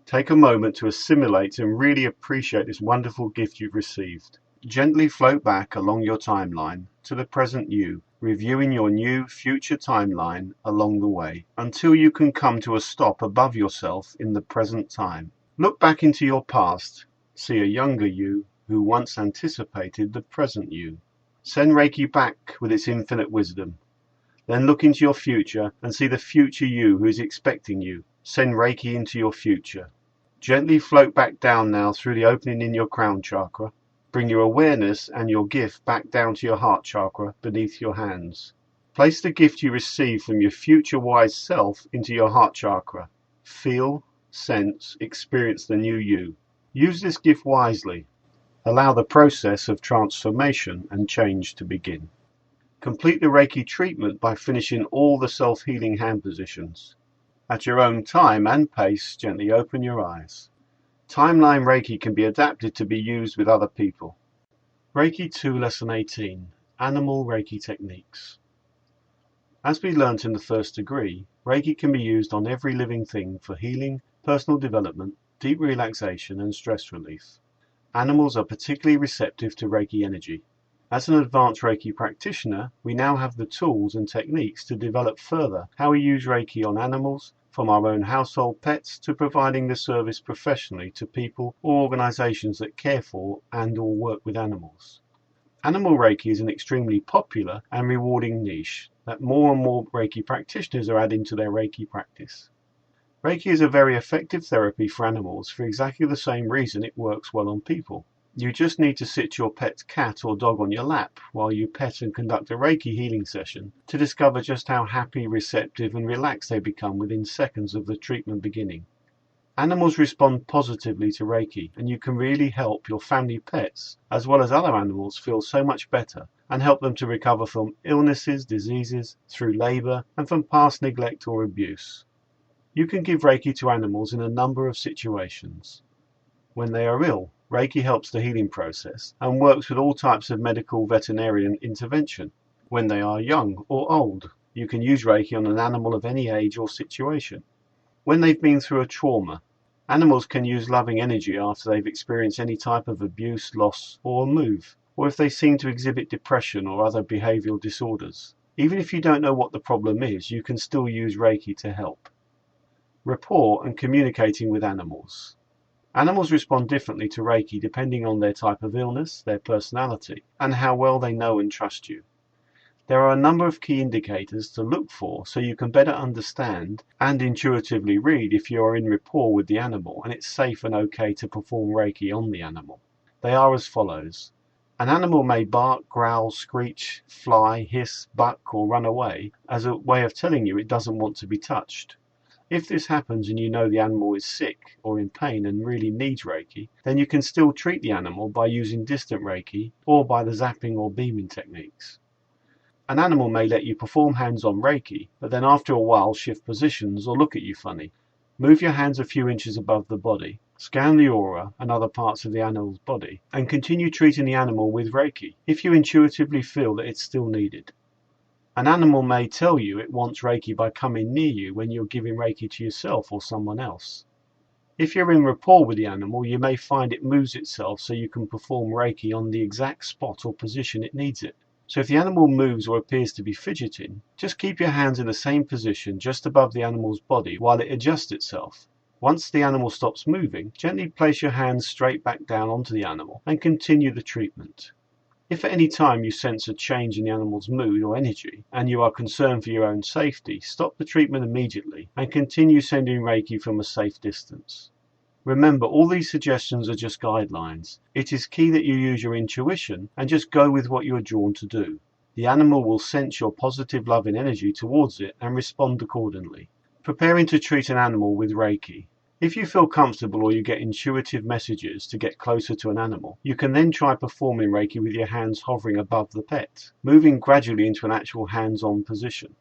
Take a moment to assimilate and really appreciate this wonderful gift you've received. Gently float back along your timeline to the present you, reviewing your new future timeline along the way until you can come to a stop above yourself in the present time. Look back into your past, see a younger you who once anticipated the present you. Send Reiki back with its infinite wisdom. Then look into your future and see the future you who is expecting you. Send Reiki into your future. Gently float back down now through the opening in your crown chakra. Bring your awareness and your gift back down to your heart chakra beneath your hands. Place the gift you receive from your future wise self into your heart chakra. Feel, sense, experience the new you. Use this gift wisely. Allow the process of transformation and change to begin. Complete the Reiki treatment by finishing all the self-healing hand positions. At your own time and pace, gently open your eyes. Timeline Reiki can be adapted to be used with other people. Reiki 2 Lesson 18, Animal Reiki Techniques. As we learnt in the first degree, Reiki can be used on every living thing for healing, personal development, deep relaxation and stress relief. Animals are particularly receptive to Reiki energy. As an advanced Reiki practitioner, we now have the tools and techniques to develop further how we use Reiki on animals, from our own household pets to providing the service professionally to people or organizations that care for and or work with animals. Animal Reiki is an extremely popular and rewarding niche that more and more Reiki practitioners are adding to their Reiki practice. Reiki is a very effective therapy for animals for exactly the same reason it works well on people. You just need to sit your pet's cat or dog on your lap while you pet and conduct a Reiki healing session to discover just how happy, receptive and relaxed they become within seconds of the treatment beginning. Animals respond positively to Reiki, and you can really help your family pets as well as other animals feel so much better and help them to recover from illnesses, diseases, through labor and from past neglect or abuse. You can give Reiki to animals in a number of situations. When they are ill, Reiki helps the healing process and works with all types of medical veterinarian intervention. When they are young or old, you can use Reiki on an animal of any age or situation. When they've been through a trauma, animals can use loving energy after they've experienced any type of abuse, loss or move, or if they seem to exhibit depression or other behavioral disorders. Even if you don't know what the problem is, you can still use Reiki to help. Rapport and communicating with animals. Animals respond differently to Reiki depending on their type of illness, their personality, and how well they know and trust you. There are a number of key indicators to look for so you can better understand and intuitively read if you are in rapport with the animal and it's safe and okay to perform Reiki on the animal. They are as follows. An animal may bark, growl, screech, fly, hiss, buck, or run away as a way of telling you it doesn't want to be touched. If this happens and you know the animal is sick or in pain and really needs Reiki, then you can still treat the animal by using distant Reiki or by the zapping or beaming techniques. An animal may let you perform hands-on Reiki, but then after a while shift positions or look at you funny. Move your hands a few inches above the body, scan the aura and other parts of the animal's body, and continue treating the animal with Reiki if you intuitively feel that it's still needed. An animal may tell you it wants Reiki by coming near you when you're giving Reiki to yourself or someone else. If you're in rapport with the animal, you may find it moves itself so you can perform Reiki on the exact spot or position it needs it. So if the animal moves or appears to be fidgeting, just keep your hands in the same position just above the animal's body while it adjusts itself. Once the animal stops moving, gently place your hands straight back down onto the animal and continue the treatment. If at any time you sense a change in the animal's mood or energy and you are concerned for your own safety, stop the treatment immediately and continue sending Reiki from a safe distance. Remember, all these suggestions are just guidelines. It is key that you use your intuition and just go with what you are drawn to do. The animal will sense your positive loving energy towards it and respond accordingly. Preparing to treat an animal with Reiki. If you feel comfortable or you get intuitive messages to get closer to an animal, you can then try performing Reiki with your hands hovering above the pet, moving gradually into an actual hands-on position.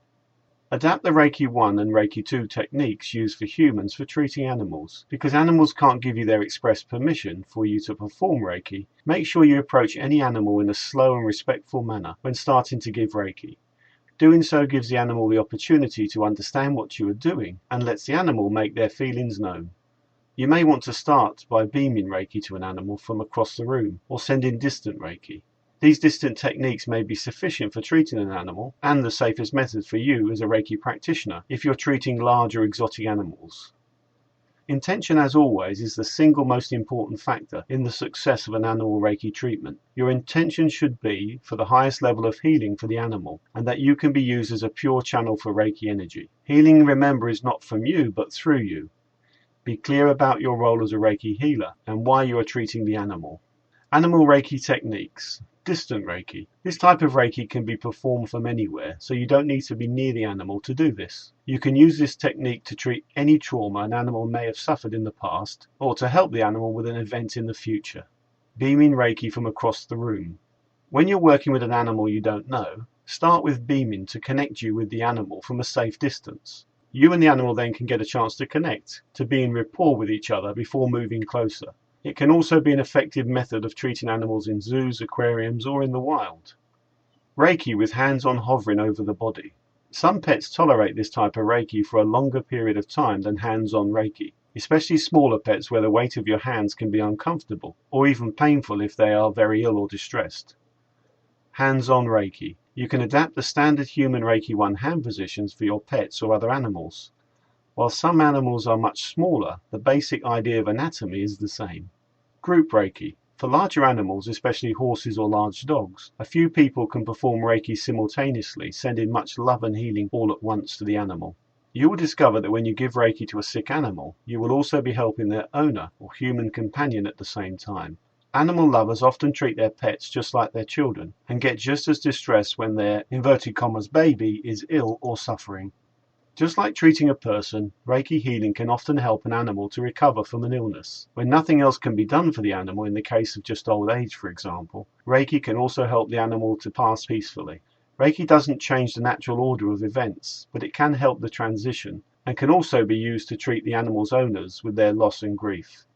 Adapt the Reiki 1 and Reiki 2 techniques used for humans for treating animals. Because animals can't give you their express permission for you to perform Reiki, make sure you approach any animal in a slow and respectful manner when starting to give Reiki. Doing so gives the animal the opportunity to understand what you are doing and lets the animal make their feelings known. You may want to start by beaming Reiki to an animal from across the room or sending distant Reiki. These distant techniques may be sufficient for treating an animal and the safest method for you as a Reiki practitioner if you're treating large or exotic animals. Intention, as always, is the single most important factor in the success of an animal Reiki treatment. Your intention should be for the highest level of healing for the animal and that you can be used as a pure channel for Reiki energy. Healing, remember, is not from you but through you. Be clear about your role as a Reiki healer and why you are treating the animal. Animal Reiki techniques. Distant Reiki. This type of Reiki can be performed from anywhere, so you don't need to be near the animal to do this. You can use this technique to treat any trauma an animal may have suffered in the past, or to help the animal with an event in the future. Beaming Reiki from across the room. When you're working with an animal you don't know, start with beaming to connect you with the animal from a safe distance. You and the animal then can get a chance to connect, to be in rapport with each other before moving closer. It can also be an effective method of treating animals in zoos, aquariums, or in the wild. Reiki with hands-on hovering over the body. Some pets tolerate this type of Reiki for a longer period of time than hands-on Reiki, especially smaller pets where the weight of your hands can be uncomfortable, or even painful if they are very ill or distressed. Hands-on Reiki. You can adapt the standard human Reiki 1 hand positions for your pets or other animals. While some animals are much smaller, the basic idea of anatomy is the same. Group Reiki. For larger animals, especially horses or large dogs, a few people can perform Reiki simultaneously, sending much love and healing all at once to the animal. You will discover that when you give Reiki to a sick animal, you will also be helping their owner or human companion at the same time. Animal lovers often treat their pets just like their children and get just as distressed when their inverted commas baby is ill or suffering. Just like treating a person, Reiki healing can often help an animal to recover from an illness. When nothing else can be done for the animal in the case of just old age, for example, Reiki can also help the animal to pass peacefully. Reiki doesn't change the natural order of events, but it can help the transition and can also be used to treat the animal's owners with their loss and grief.